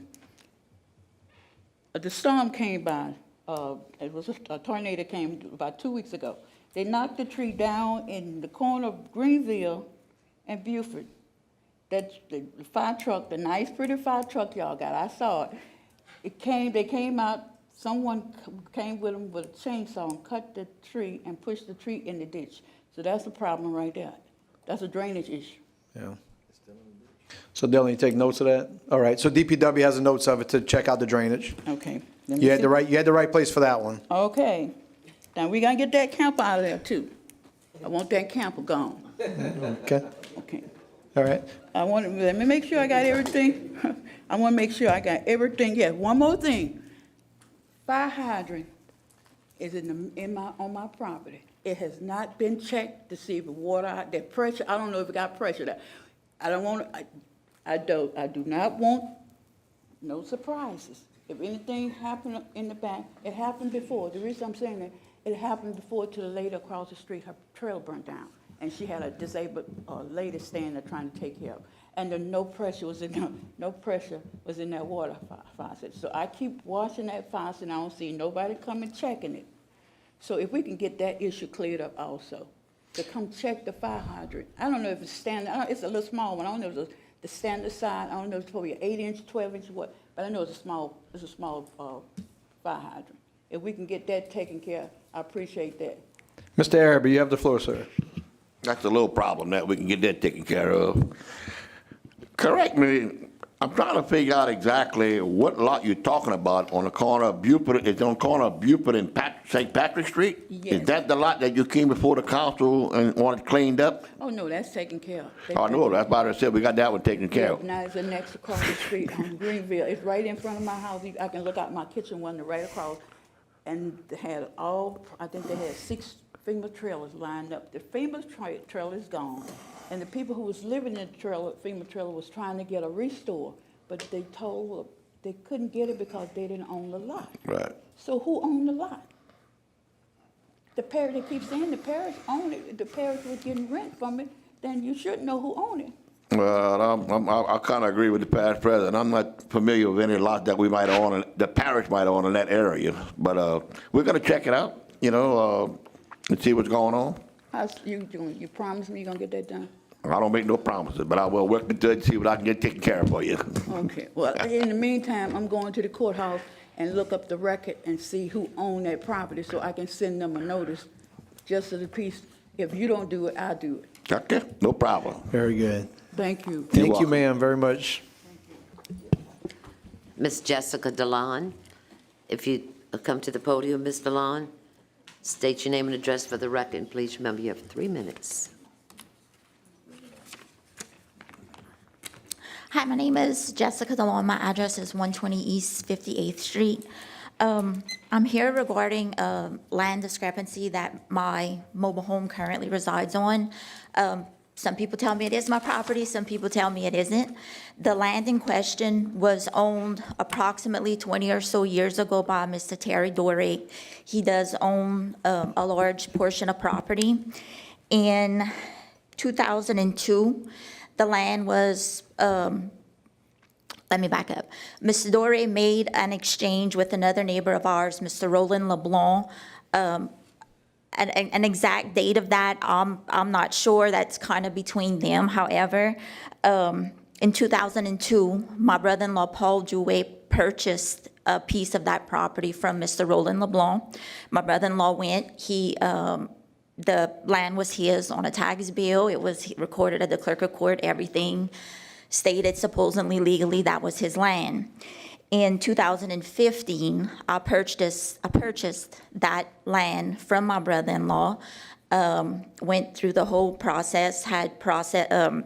The storm came by. It was a tornado came about 2 weeks ago. They knocked the tree down in the corner of Greenville and Buford. That's the fire truck, the nice pretty fire truck y'all got. I saw it. They came out, someone came with them with a chainsaw and cut the tree and pushed the tree in the ditch. So that's a problem right there. That's a drainage issue. Yeah. So Dylan, you take notes of that? All right, so DPW has the notes of it to check out the drainage. Okay. You had the right place for that one. Okay. Now we gotta get that camper out of there too. I want that camper gone. Okay, Okay. all right. Let me make sure I got everything. I want to make sure I got everything. Yeah, one more thing. Fire hydrant is on my property. It has not been checked to see if the water, the pressure, I don't know if it got pressure there. I do not want no surprises. If anything happened in the back, it happened before. The reason I'm saying that, it happened before to the lady across the street, her trail burnt down. And she had a disabled lady standing there trying to take care of. And no pressure was in that water faucet. So I keep washing that faucet and I don't see nobody coming checking it. So if we can get that issue cleared up also, to come check the fire hydrant. I don't know if it's standard, it's a little small one. I don't know if it's the standard size. I don't know if it's probably an 8-inch, 12-inch, what, but I know it's a small fire hydrant. If we can get that taken care of, I appreciate that. Mr. Arabi, you have the floor, sir. That's a little problem that we can get that taken care of. Correct me, I'm trying to figure out exactly what lot you're talking about on the corner of Buford. It's on the corner of Buford and St. Patrick Street? Yes. Is that the lot that you came before the council and wanted cleaned up? Oh, no, that's taken care of. Oh, no, that's why I said we got that one taken care of. Now it's the next across the street on Greenville. It's right in front of my house. I can look out my kitchen window right across. And they had I think they had 6 FEMA trailers lined up. The FEMA trailer is gone. And the people who was living in the FEMA trailer was trying to get a restore, but they told they couldn't get it because they didn't own the lot. Right. So who owned the lot? The parish, they keep saying the parish owned it. The parish was getting rent from it, then you should know who owned it. Well, I kind of agree with the parish president. I'm not familiar with any lot that we might own, the parish might own in that area. But we're going to check it out, and see what's going on. You promise me you're going to get that done? I don't make no promises, but I will work with it and see what I can get taken care of for you. Okay. Well, in the meantime, I'm going to the courthouse and look up the record and see who owned that property so I can send them a notice just as a piece. If you don't do it, I'll do it. Okay, no problem. Very good. Thank you. Thank you, ma'am, very much. Miss Jessica DeLon, if you come to the podium, Miss DeLon, state your name and address for the record, and please remember you have 3 minutes. Hi, my name is Jessica DeLon. My address is 120 East 58th Street. I'm here regarding land discrepancy that my mobile home currently resides on. Some people tell me it is my property, some people tell me it isn't. The land in question was owned approximately 20 or so years ago by Mr. Terry Doré. He does own a large portion of property. In 2002, the land was, let me back up. Mr. Doré made an exchange with another neighbor of ours, Mr. Roland LeBlanc. An exact date of that, I'm not sure. That's kind of between them. However, in 2002, my brother-in-law, Paul Jouet, purchased a piece of that property from Mr. Roland LeBlanc. My brother-in-law went. The land was his on a tax bill. It was recorded at the clerk of court. Everything stated supposedly legally that was his land. In 2015, I purchased that land from my brother-in-law, went through the whole process, had a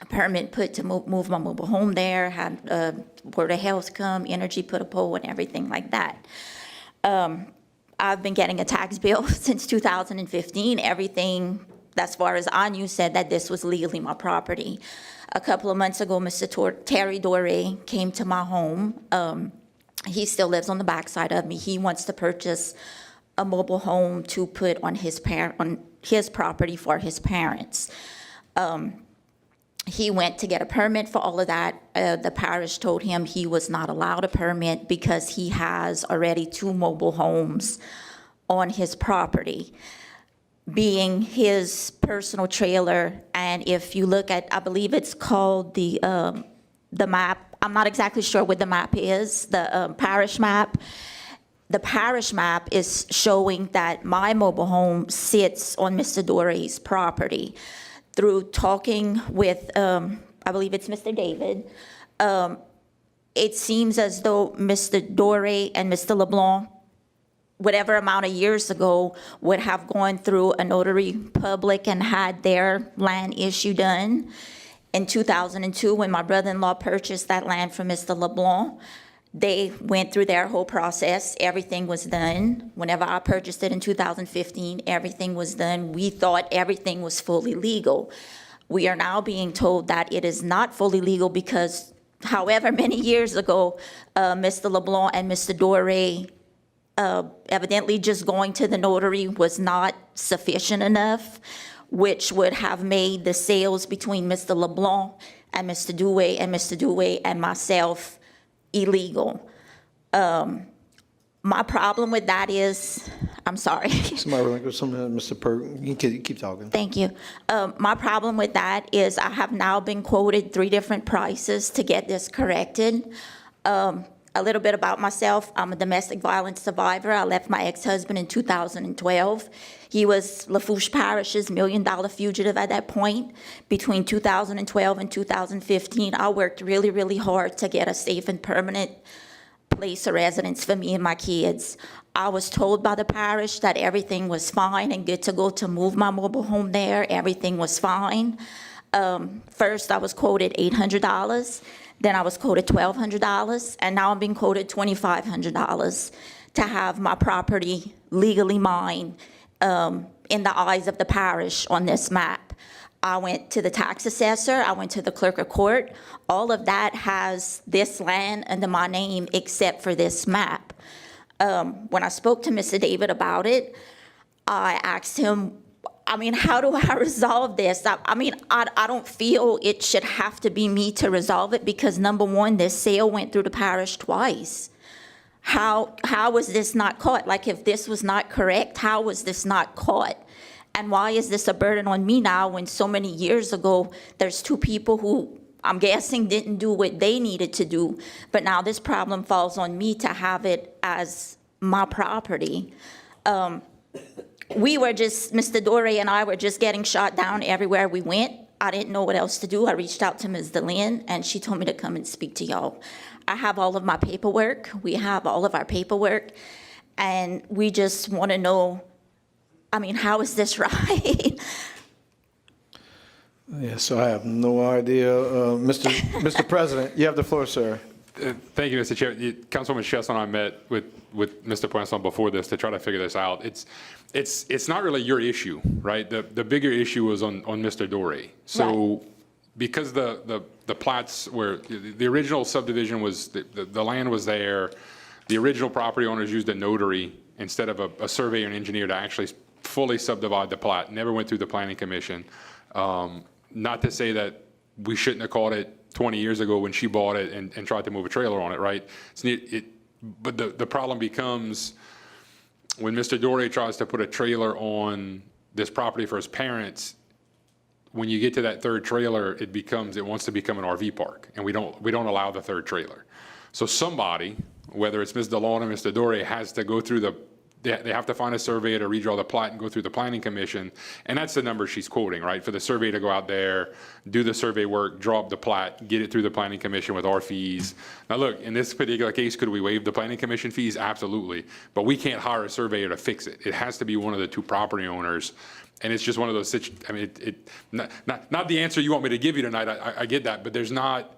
permit put to move my mobile home there, had Board of Health come, Energy put a pole and everything like that. I've been getting a tax bill since 2015. Everything, as far as I knew, said that this was legally my property. A couple of months ago, Mr. Terry Doré came to my home. He still lives on the backside of me. He wants to purchase a mobile home to put on his property for his parents. He went to get a permit for all of that. The parish told him he was not allowed a permit because he has already 2 mobile homes on his property, being his personal trailer. And if you look at, I believe it's called the map, I'm not exactly sure what the map is, the parish map. The parish map is showing that my mobile home sits on Mr. Doré's property. Through talking with, I believe it's Mr. David, it seems as though Mr. Doré and Mr. LeBlanc, whatever amount of years ago, would have gone through a notary public and had their land issue done. In 2002, when my brother-in-law purchased that land from Mr. LeBlanc, they went through their whole process. Everything was done. Whenever I purchased it in 2015, everything was done. We thought everything was fully legal. We are now being told that it is not fully legal because however many years ago, Mr. LeBlanc and Mr. Doré evidently just going to the notary was not sufficient enough, which would have made the sales between Mr. LeBlanc and Mr. Douay and myself illegal. My problem with that is, I'm sorry. Somebody relinquish something, Mr. Perk. You can keep talking. Thank you. My problem with that is I have now been quoted 3 different prices to get this corrected. A little bit about myself. I'm a domestic violence survivor. I left my ex-husband in 2012. He was Lafourche Parish's $1 million fugitive at that point. Between 2012 and 2015, I worked really, really hard to get a safe and permanent place of residence for me and my kids. I was told by the parish that everything was fine and good to go to move my mobile home there. Everything was fine. First, I was quoted $800. Then I was quoted $1,200, and now I'm being quoted $2,500 to have my property legally mine in the eyes of the parish on this map. I went to the tax assessor, I went to the clerk of court. All of that has this land under my name except for this map. When I spoke to Mr. David about it, I asked him, how do I resolve this? I don't feel it should have to be me to resolve it because, number one, this sale went through the parish twice. How was this not caught? Like, if this was not correct, how was this not caught? And why is this a burden on me now when so many years ago there's 2 people who I'm guessing didn't do what they needed to do, but now this problem falls on me to have it as my property. Mr. Doré and I were just getting shot down everywhere we went. I didn't know what else to do. I reached out to Ms. DeLynn, and she told me to come and speak to y'all. I have all of my paperwork. We have all of our paperwork, and we just want to know, how is this right? Yeah, so I have no idea. Mr. President, you have the floor, sir. Thank you, Mr. Chair. Councilwoman Chestnut and I met with Mr. Poinson before this to try to figure this out. It's not really your issue, right? The bigger issue was on Mr. Doré. So because the plats were, the original subdivision was, the land was there, the original property owners used a notary instead of a surveyor and engineer to actually fully subdivide the plat. Never went through the planning commission. Not to say that we shouldn't have caught it 20 years ago when she bought it and tried to move a trailer on it, right? But the problem becomes when Mr. Doré tries to put a trailer on this property for his parents. When you get to that third trailer, it wants to become an RV park, and we don't allow the third trailer. So somebody, whether it's Ms. DeLon or Mr. Doré, has to go through they have to find a surveyor to redraw the plat and go through the planning commission. And that's the number she's quoting, right? For the survey to go out there, do the survey work, draw up the plat, get it through the planning commission with our fees. Now look, in this particular case, could we waive the planning commission fees? Absolutely. But we can't hire a surveyor to fix it. It has to be one of the two property owners. And it's just one of those not the answer you want me to give you tonight. I get that, but there's not,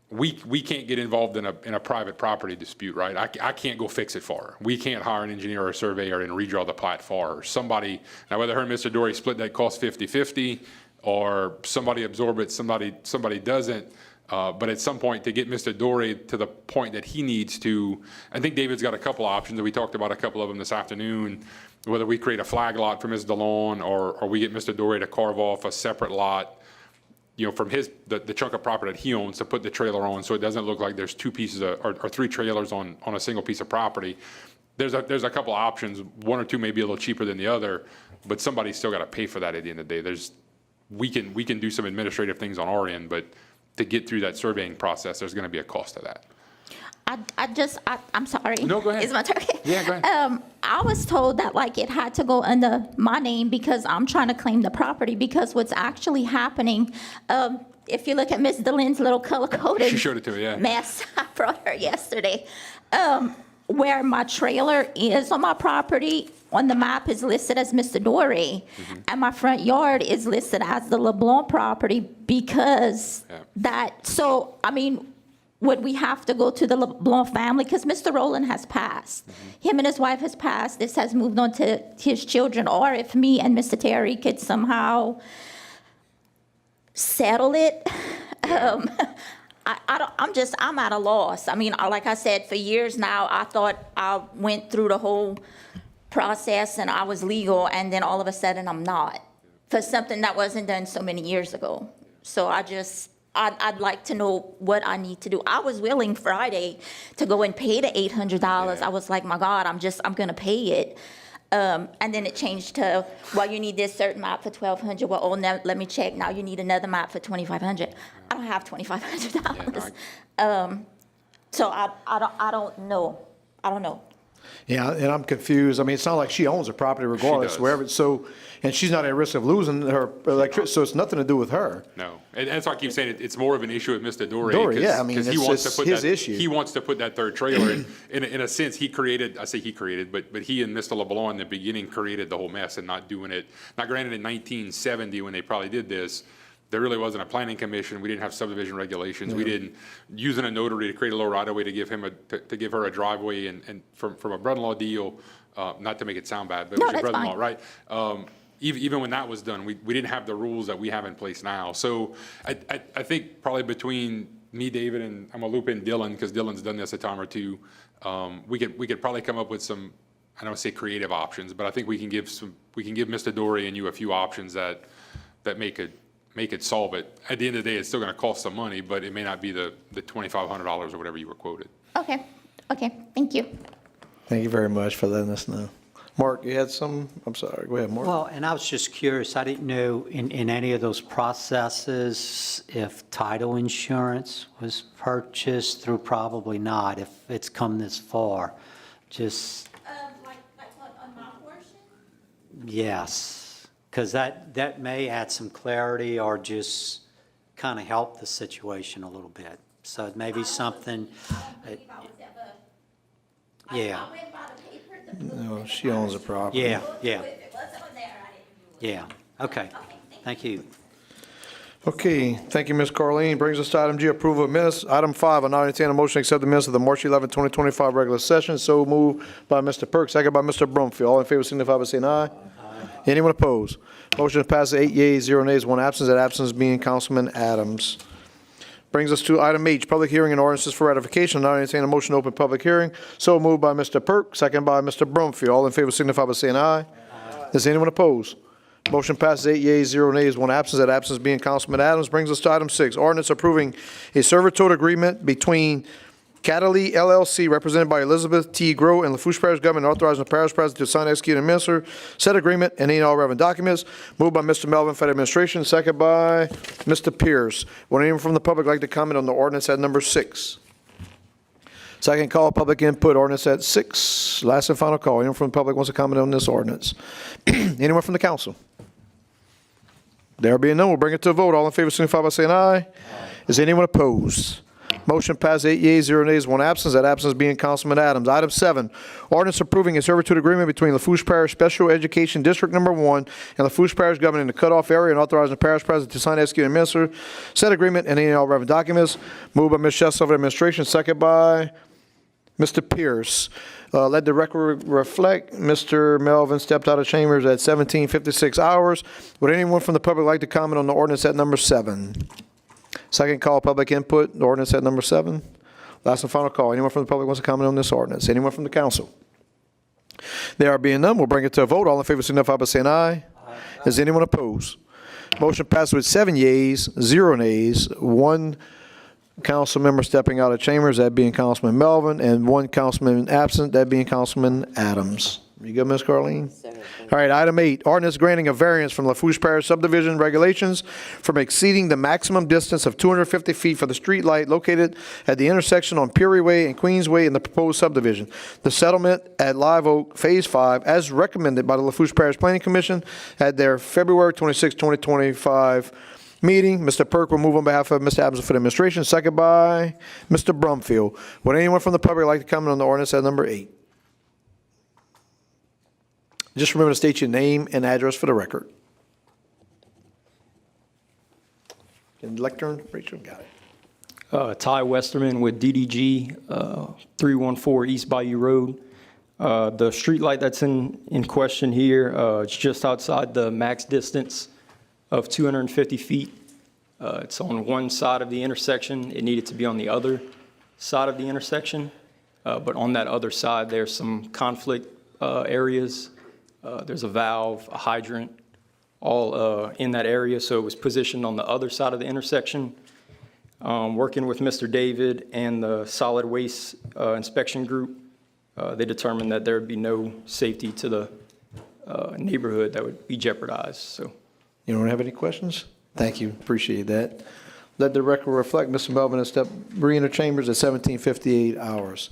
we can't get involved in a private property dispute, right? I can't go fix it for her. We can't hire an engineer or a surveyor and redraw the plat for her. Somebody, now whether her and Mr. Doré split that cost 50-50 or somebody absorb it, somebody doesn't. But at some point to get Mr. Doré to the point that he needs to, I think David's got a couple options, and we talked about a couple of them this afternoon, whether we create a flag lot for Ms. DeLon or we get Mr. Doré to carve off a separate lot, from the chunk of property that he owns to put the trailer on, so it doesn't look like there's two pieces or three trailers on a single piece of property. There's a couple of options. One or two may be a little cheaper than the other, but somebody's still got to pay for that at the end of the day. We can do some administrative things on our end, but to get through that surveying process, there's going to be a cost to that. I'm sorry. No, go ahead. Is my turn? Yeah, go ahead. I was told that it had to go under my name because I'm trying to claim the property, because what's actually happening, if you look at Miss DeLyn's little color-coded She showed it to me, yeah. mess, I brought her yesterday, where my trailer is on my property, on the map is listed as Mr. Doré, and my front yard is listed as the LeBlanc property because would we have to go to the LeBlanc family? Because Mr. Rowland has passed. Him and his wife has passed. This has moved on to his children. Or if me and Mr. Terry could somehow settle it. I'm at a loss. Like I said, for years now, I thought I went through the whole process and I was legal, and then all of a sudden I'm not, for something that wasn't done so many years ago. So I'd like to know what I need to do. I was willing Friday to go and pay the $800. I was like, my God, I'm gonna pay it. And then it changed to, well, you need this certain map for $1,200. Well, now let me check. Now you need another map for $2,500. I don't have $2,500. So I don't know. I don't know. Yeah, and I'm confused. It's not like she owns the property regardless, wherever. So, and she's not at risk of losing her electricity, so it's nothing to do with her. No, and that's why I keep saying it's more of an issue with Mr. Doré. It's his issue. He wants to put that third trailer in a sense, he created, but he and Mr. LeBlanc in the beginning created the whole mess and not doing it. Now granted, in 1970, when they probably did this, there really wasn't a planning commission. We didn't have subdivision regulations. We didn't, using a notary to create a little right-of-way to give her a driveway, and from a brother-in-law deal, not to make it sound bad, but it was your brother-in-law, right? Even when that was done, we didn't have the rules that we have in place now. So I think probably between me, David, and I'm gonna loop in Dylan, because Dylan's done this a time or two, we could probably come up with some, I don't want to say creative options, but I think we can give Mr. Doré and you a few options that make it solve it. At the end of the day, it's still going to cost some money, but it may not be the $2,500 or whatever you were quoted. Okay, thank you. Thank you very much for letting us know. Mark, you had some? I'm sorry, go ahead, Mark. Well, and I was just curious, I didn't know in any of those processes if title insurance was purchased through, probably not, if it's come this far. Just. Like on my portion? Yes, because that may add some clarity or just kind of help the situation a little bit. So it may be something. Yeah. No, she owns the property. Yeah. Okay, thank you. Okay, thank you, Ms. Carleen. Brings us to item G, approval of minutes. Item 5, I now entertain a motion to accept the minutes of the March 11, 2025 regular session. So moved by Mr. Perk, second by Mr. Brumfield. All in favor signify by saying aye. Anyone opposed? Motion passes 8 yeas, 0 nays, 1 absence. That absence being Councilman Adams. Brings us to item H, public hearing and ordinances for ratification. Now entertain a motion to open public hearing. So moved by Mr. Perk, second by Mr. Brumfield. All in favor signify by saying aye. Does anyone oppose? Motion passes 8 yeas, 0 nays, 1 absence. That absence being Councilman Adams. Brings us to item 6, ordinance approving a servitude agreement between Cataly LLC, represented by Elizabeth T. Grow, and Lafourche Parish Government, authorizing the parish president to sign, execute, and administer said agreement and any all relevant documents. Moved by Mr. Melvin, Fed Administration, second by Mr. Pierce. Would anyone from the public like to comment on the ordinance at number 6? Second call, public input, ordinance at 6. Last and final call. Anyone from the public wants to comment on this ordinance? Anyone from the council? There being none, we'll bring it to a vote. All in favor signify by saying aye. Is anyone opposed? Motion passed 8 yeas, 0 nays, 1 absence. That absence being Councilman Adams. Item 7, ordinance approving a servitude agreement between Lafourche Parish Special Education District Number 1 and Lafourche Parish Government in the cutoff area, and authorizing the parish president to sign, execute, and administer said agreement and any all relevant documents. Moved by Ms. Shessel of Administration, second by Mr. Pierce. Let the record reflect, Mr. Melvin stepped out of chambers at 17:56 hours. Would anyone from the public like to comment on the ordinance at number 7? Second call, public input, the ordinance at number 7. Last and final call. Anyone from the public wants to comment on this ordinance? Anyone from the council? There being none, we'll bring it to a vote. All in favor signify by saying aye. Is anyone opposed? Motion passes with 7 yeas, 0 nays, 1 council member stepping out of chambers, that being Councilman Melvin, and 1 councilman absent, that being Councilman Adams. You good, Ms. Carleen? All right, item 8, ordinance granting a variance from Lafourche Parish subdivision regulations from exceeding the maximum distance of 250 feet for the street light located at the intersection on Peary Way and Queensway in the proposed subdivision. The settlement at Live Oak Phase 5, as recommended by the Lafourche Parish Planning Commission at their February 26, 2025 meeting. Mr. Perk will move on behalf of Mr. Adams for the administration, second by Mr. Brumfield. Would anyone from the public like to comment on the ordinance at number 8? Just remember to state your name and address for the record. Lectern, Rachel, got it. Ty Westerman with DDG, 314 East Bayou Road. The street light that's in question here, it's just outside the max distance of 250 feet. It's on one side of the intersection. It needed to be on the other side of the intersection. But on that other side, there's some conflict areas. There's a valve, a hydrant, all in that area. So it was positioned on the other side of the intersection. Working with Mr. David and the solid waste inspection group, they determined that there would be no safety to the neighborhood that would be jeopardized. So. You don't have any questions? Thank you, appreciate that. Let the record reflect, Mr. Melvin has stepped re-enter chambers at 17:58 hours.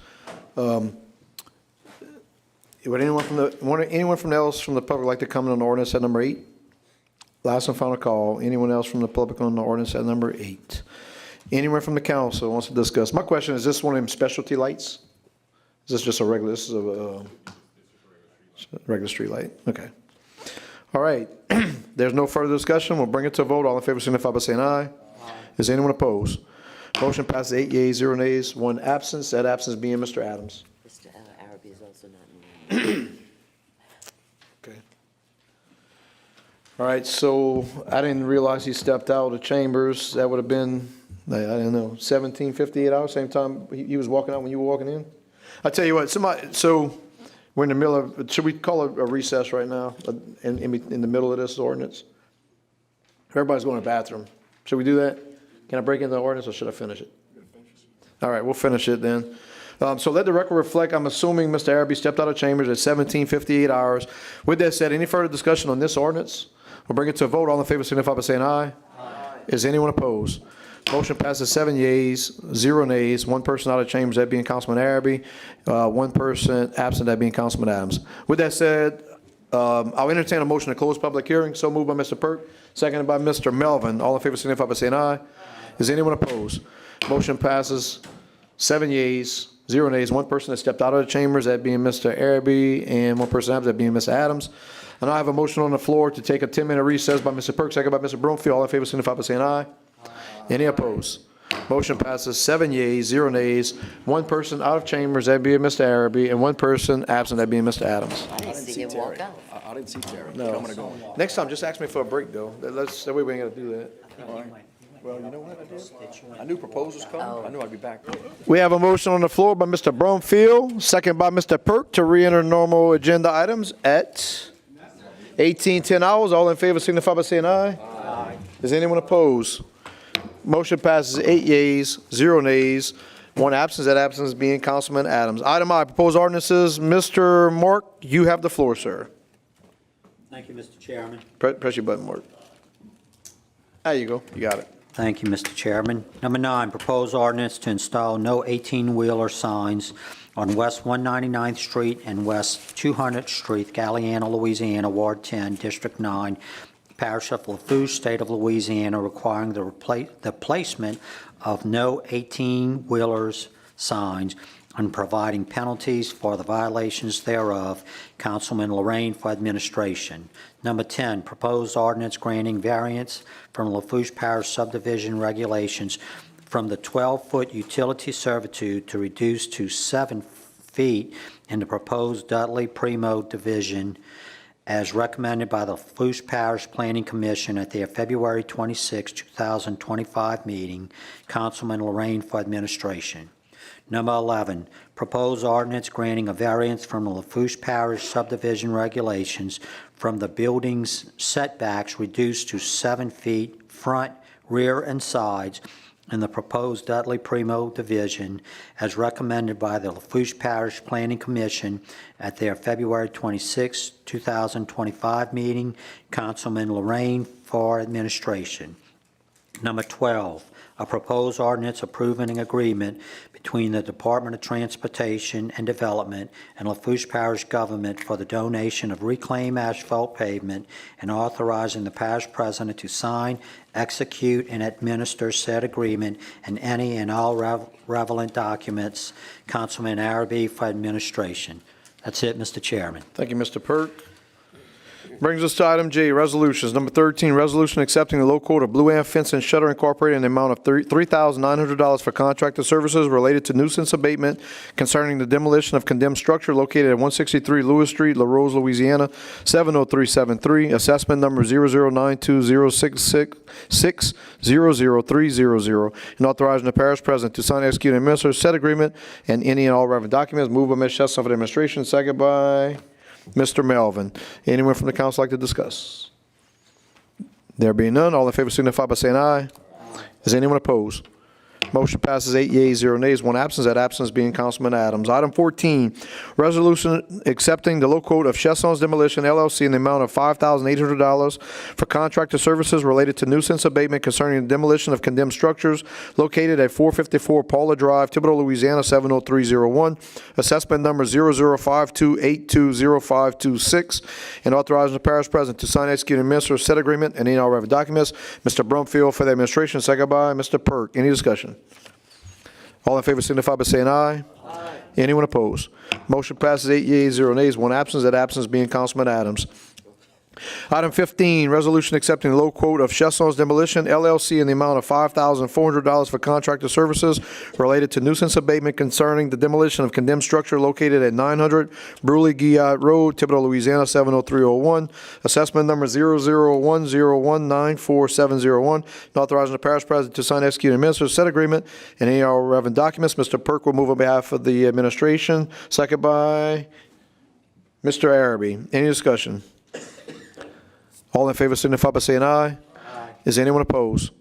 Would anyone else from the public like to comment on the ordinance at number 8? Last and final call. Anyone else from the public on the ordinance at number 8? Anyone from the council wants to discuss? My question is this one of them specialty lights? Is this just a regular? This is a regular street light. Okay. All right. There's no further discussion. We'll bring it to a vote. All in favor signify by saying aye. Is anyone opposed? Motion passes 8 yeas, 0 nays, 1 absence. That absence being Mr. Adams. Mr. Arabi is also not moving. Okay. All right. So I didn't realize he stepped out of the chambers. That would have been, I don't know, 17:58 hours. Same time he was walking out when you were walking in. I tell you what. So. We're in the middle of, should we call a recess right now in the middle of this ordinance? Everybody's going to the bathroom. Should we do that? Can I break into the ordinance or should I finish it? All right, we'll finish it then. So let the record reflect, I'm assuming Mr. Arabi stepped out of chambers at 17:58 hours. With that said, any further discussion on this ordinance? We'll bring it to a vote. All in favor signify by saying aye. Aye. Is anyone opposed? Motion passes 7 yeas, 0 nays, 1 person out of chambers, that being Councilman Arabi, 1 person absent, that being Councilman Adams. With that said, I'll entertain a motion to close public hearing. So moved by Mr. Perk, seconded by Mr. Melvin. All in favor signify by saying aye. Is anyone opposed? Motion passes 7 yeas, 0 nays, 1 person that stepped out of the chambers, that being Mr. Arabi, and 1 person absent, that being Mr. Adams. I now have a motion on the floor to take a 10-minute recess by Mr. Perk, second by Mr. Brumfield. All in favor signify by saying aye. Any opposed? Motion passes 7 yeas, 0 nays, 1 person out of chambers, that being Mr. Araby, and 1 person absent, that being Mr. Adams. I didn't see him walk out. I didn't see Terry. No. Coming or going. Next time, just ask me for a break, though. That way we ain't gotta do that. Well, you know what I did? I knew proposals coming. I knew I'd be back. We have a motion on the floor by Mr. Brumfield, second by Mr. Perk, to re-enter normal agenda items at 18:10 hours. All in favor signify by saying aye. Aye. Is anyone opposed? Motion passes 8 yeas, 0 nays, 1 absence. That absence being Councilman Adams. Item I, proposed ordinances. Mr. Mark, you have the floor, sir. Thank you, Mr. Chairman. Press your button, Mark. There you go. You got it. Thank you, Mr. Chairman. Number 9, proposed ordinance to install no 18-wheeler signs on West 199th Street and West 200th Street, Galliano, Louisiana, Ward 10, District 9, Parish of Lafourche, State of Louisiana, requiring the placement of no 18-wheelers signs and providing penalties for the violations thereof. Councilman Lorraine for administration. Number 10, proposed ordinance granting variance from Lafourche Parish subdivision regulations from the 12-foot utility servitude to reduce to 7 feet in the proposed Dudley Primo division as recommended by the Lafourche Parish Planning Commission at their February 26, 2025 meeting. Councilman Lorraine for administration. Number 11, proposed ordinance granting a variance from the Lafourche Parish subdivision regulations from the building's setbacks reduced to 7 feet front, rear, and sides in the proposed Dudley Primo division as recommended by the Lafourche Parish Planning Commission at their February 26, 2025 meeting. Councilman Lorraine for administration. Number 12, a proposed ordinance approving an agreement between the Department of Transportation and Development and Lafourche Parish government for the donation of reclaimed asphalt pavement and authorizing the parish president to sign, execute, and administer said agreement and any and all relevant documents. Councilman Araby for administration. That's it, Mr. Chairman. Thank you, Mr. Perk. Brings us to item J, resolutions. Number 13, resolution accepting the low quote of Blue Ant Fence and Shutter Incorporated in the amount of $3,900 for contracted services related to nuisance abatement concerning the demolition of condemned structure located at 163 Lewis Street, La Rose, Louisiana, 70373, assessment number 0092066600300, and authorizing the parish president to sign, execute, and administer said agreement and any and all relevant documents. Moved by Ms. Chestnut for the administration, second by Mr. Melvin. Anyone from the council like to discuss? There being none, all in favor signify by saying aye. Is anyone opposed? Motion passes 8 yeas, 0 nays, 1 absence. That absence being Councilman Adams. Item 14, resolution accepting the low quote of Chesson's Demolition LLC in the amount of $5,800 for contractor services related to nuisance abatement concerning the demolition of condemned structures located at 454 Paula Drive, Thibodaux, Louisiana, 70301. Assessment number 0052820526, and authorizing the parish president to sign, execute, and administer said agreement and any and all relevant documents. Mr. Brumfield for the administration, second by Mr. Perk. Any discussion? All in favor signify by saying aye. Aye. Anyone opposed? Motion passes 8 yeas, 0 nays, 1 absence. That absence being Councilman Adams. Item 15, resolution accepting the low quote of Chesson's Demolition LLC in the amount of $5,400 for contractor services related to nuisance abatement concerning the demolition of condemned structure located at 900 Bruley-Guillot Road, Thibodaux, Louisiana, 70301. Assessment number 00101944701. And authorizing the parish president to sign, execute, and administer said agreement and any all relevant documents. Mr. Perk will move on behalf of the administration. Second by Mr. Araby. Any discussion? All in favor signify by saying aye. Aye. Is anyone opposed?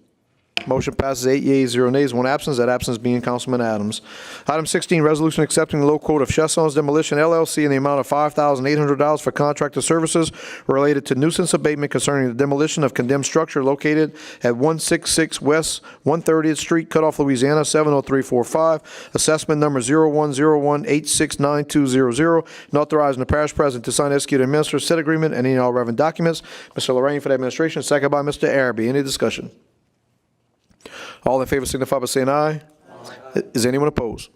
Motion passes 8 yeas, 0 nays, 1 absence. That absence being Councilman Adams. Item 16, resolution accepting the low quote of Chesson's Demolition LLC in the amount of $5,800 for contractor services related to nuisance abatement concerning the demolition of condemned structure located at 166 West 130th Street, Cutoff, Louisiana, 70345. Assessment number 0101869200, and authorizing the parish president to sign, execute, and administer said agreement and any and all relevant documents. Mr. Lorraine for the administration, second by Mr. Araby. Any discussion? All in favor signify by saying aye. Aye. Is anyone opposed?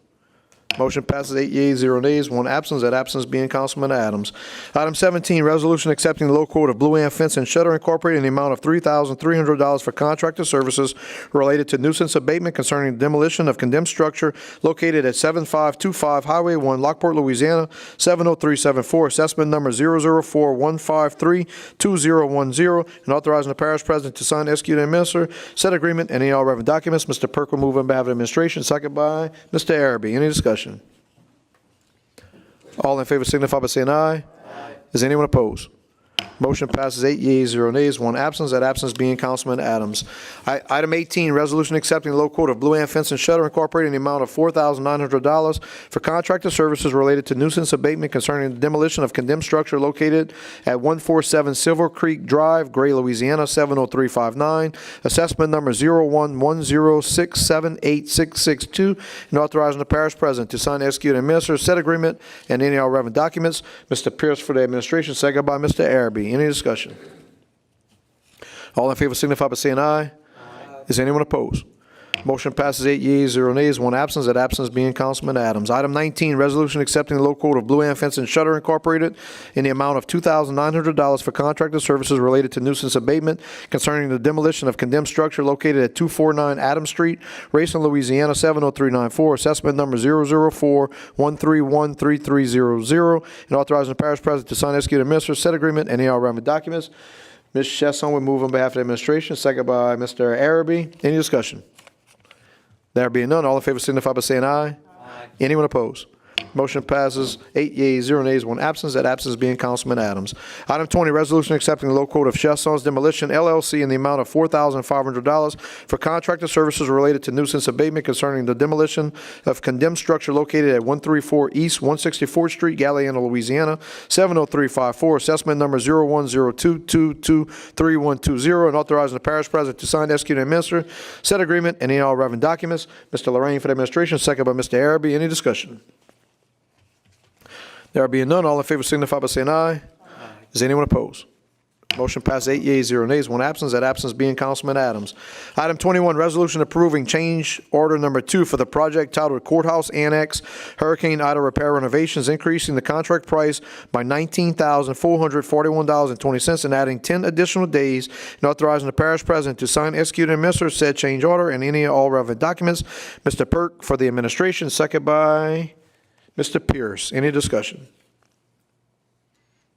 Motion passes 8 yeas, 0 nays, 1 absence, that absence being Councilman Adams. Item 17, resolution accepting the low quote of Blue Ant Fence and Shutter Incorporated in the amount of $3,300 for contractor services related to nuisance abatement concerning demolition of condemned structure located at 7525 Highway 1, Lockport, Louisiana, 70374, assessment number 00415321010, and authorizing the parish president to sign, execute, and administer said agreement and any all relevant documents. Mr. Perk will move on behalf of the administration, second by Mr. Araby. Any discussion? All in favor signify by saying aye. Aye. Is anyone opposed? Motion passes 8 yeas, 0 nays, 1 absence, that absence being Councilman Adams. Item 18, resolution accepting the low quote of Blue Ant Fence and Shutter Incorporated in the amount of $4,900 for contractor services related to nuisance abatement concerning the demolition of condemned structure located at 147 Silver Creek Drive, Gray, Louisiana, 70359, assessment number 01106786662, and authorizing the parish president to sign, execute, and administer said agreement and any all relevant documents. Mr. Pierce for the administration, second by Mr. Araby. Any discussion? All in favor signify by saying aye. Aye. Is anyone opposed? Motion passes 8 yeas, 0 nays, 1 absence, that absence being Councilman Adams. Item 19, resolution accepting the low quote of Blue Ant Fence and Shutter Incorporated in the amount of $2,900 for contractor services related to nuisance abatement concerning the demolition of condemned structure located at 249 Adams Street, Racine, Louisiana, 70394, assessment number 00413133300, and authorizing the parish president to sign, execute, and administer said agreement and any all relevant documents. Ms. Chesson will move on behalf of the administration, second by Mr. Araby. Any discussion? There being none, all in favor signify by saying aye. Aye. Anyone opposed? Motion passes 8 yeas, 0 nays, 1 absence, that absence being Councilman Adams. Item 20, resolution accepting the low quote of Chesson's Demolition LLC in the amount of $4,500 for contractor services related to nuisance abatement concerning the demolition of condemned structure located at 134 East 164th Street, Galliano, Louisiana, 70354, assessment number 01022223120, and authorizing the parish president to sign, execute, and administer said agreement and any all relevant documents. Mr. Lorraine for the administration, second by Mr. Araby. Any discussion? There being none, all in favor signify by saying aye. Aye. Is anyone opposed? Motion passes 8 yeas, 0 nays, 1 absence, that absence being Councilman Adams. Item 21, resolution approving change order number 2 for the project titled Courthouse Annex Hurricane Ida Repair Renovations, increasing the contract price by $19,441.20 and adding 10 additional days, and authorizing the parish president to sign, execute, and administer said change order and any and all relevant documents. Mr. Perk for the administration, second by Mr. Pierce. Any discussion?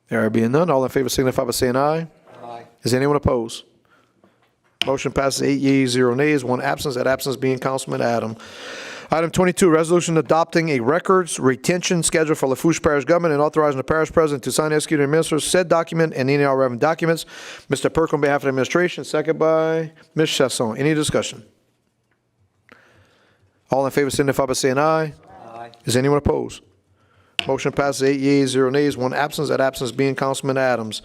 There being none, all in favor signify by saying aye. Aye. Is anyone opposed? Motion passes 8 yeas, 0 nays, 1 absence, that absence being Councilman Adam. Item 22, resolution adopting a records retention schedule for Lafourche Parish government and authorizing the parish president to sign, execute, and administer said document and any all relevant documents. Mr. Perk on behalf of the administration, second by Ms. Chesson. Any discussion? All in favor signify by saying aye. Is anyone opposed? Motion passes 8 yeas, 0 nays, 1 absence, that absence being Councilman Adams.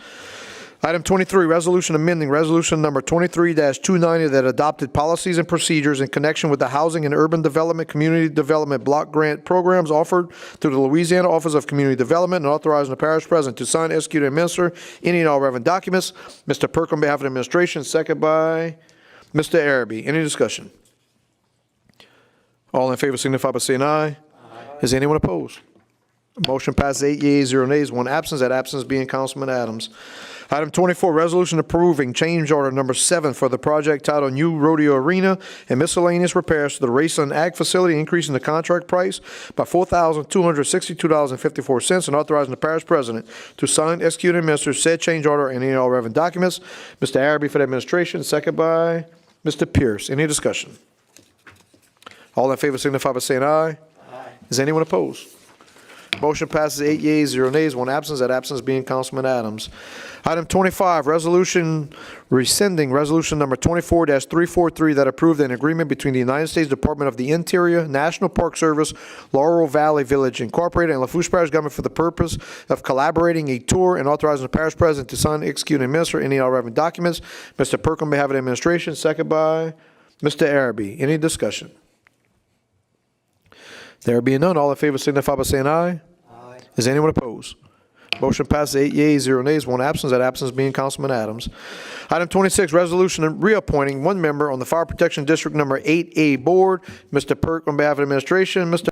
Item 23, resolution amending resolution number 23-290 that adopted policies and procedures in connection with the Housing and Urban Development Community Development Block Grant programs offered through the Louisiana Office of Community Development and authorizing the parish president to sign, execute, and administer any and all relevant documents. Mr. Perk on behalf of the administration, second by Mr. Araby. Any discussion? All in favor signify by saying aye. Is anyone opposed? Motion passes 8 yeas, 0 nays, 1 absence, that absence being Councilman Adams. Item 24, resolution approving change order number 7 for the project titled New Rodeo Arena and miscellaneous repairs to the Racine Ag Facility, increasing the contract price by $4,262.54 and authorizing the parish president to sign, execute, and administer said change order and any all relevant documents. Mr. Araby for the administration, second by Mr. Pierce. Any discussion? All in favor signify by saying aye. Is anyone opposed? Motion passes 8 yeas, 0 nays, 1 absence, that absence being Councilman Adams. Item 25, resolution rescinding resolution number 24-343 that approved an agreement between the United States Department of the Interior, National Park Service, Laurel Valley Village Incorporated, and Lafourche Parish Government for the purpose of collaborating a tour and authorizing the parish president to sign, execute, and administer any all relevant documents. Mr. Perk on behalf of the administration, second by Mr. Araby. Any discussion? There being none, all in favor signify by saying aye. Aye. Is anyone opposed? Motion passes 8 yeas, 0 nays, 1 absence, that absence being Councilman Adams. Item 26, resolution reappointing 1 member on the Fire Protection District number 8A board. Mr. Perk on behalf of the administration. Mr.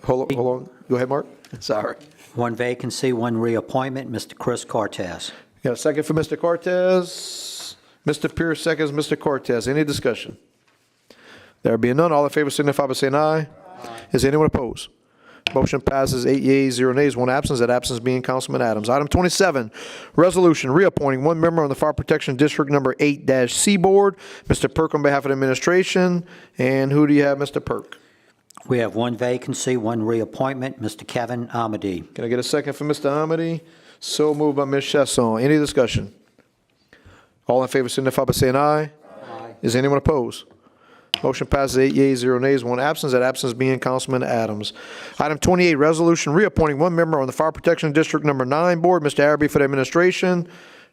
Hold on. Go ahead, Mark. Sorry. One vacancy, one reappointment, Mr. Chris Cortez. Got a second for Mr. Cortez. Mr. Pierce seconds Mr. Cortez. Any discussion? There being none, all in favor signify by saying aye. Is anyone opposed? Motion passes 8 yeas, 0 nays, 1 absence. That absence being Councilman Adams. Item 27, resolution reappointing one member on the Fire Protection District Number 8-C Board. Mr. Perk on behalf of the administration. And who do you have, Mr. Perk? We have one vacancy, one reappointment, Mr. Kevin Amity. Can I get a second for Mr. Amity? So moved by Ms. Chasson. Any discussion? All in favor signify by saying aye. Aye. Is anyone opposed? Motion passes 8 yeas, 0 nays, 1 absence. That absence being Councilman Adams. Item 28, resolution reappointing one member on the Fire Protection District Number 9 Board. Mr. Araby for the administration.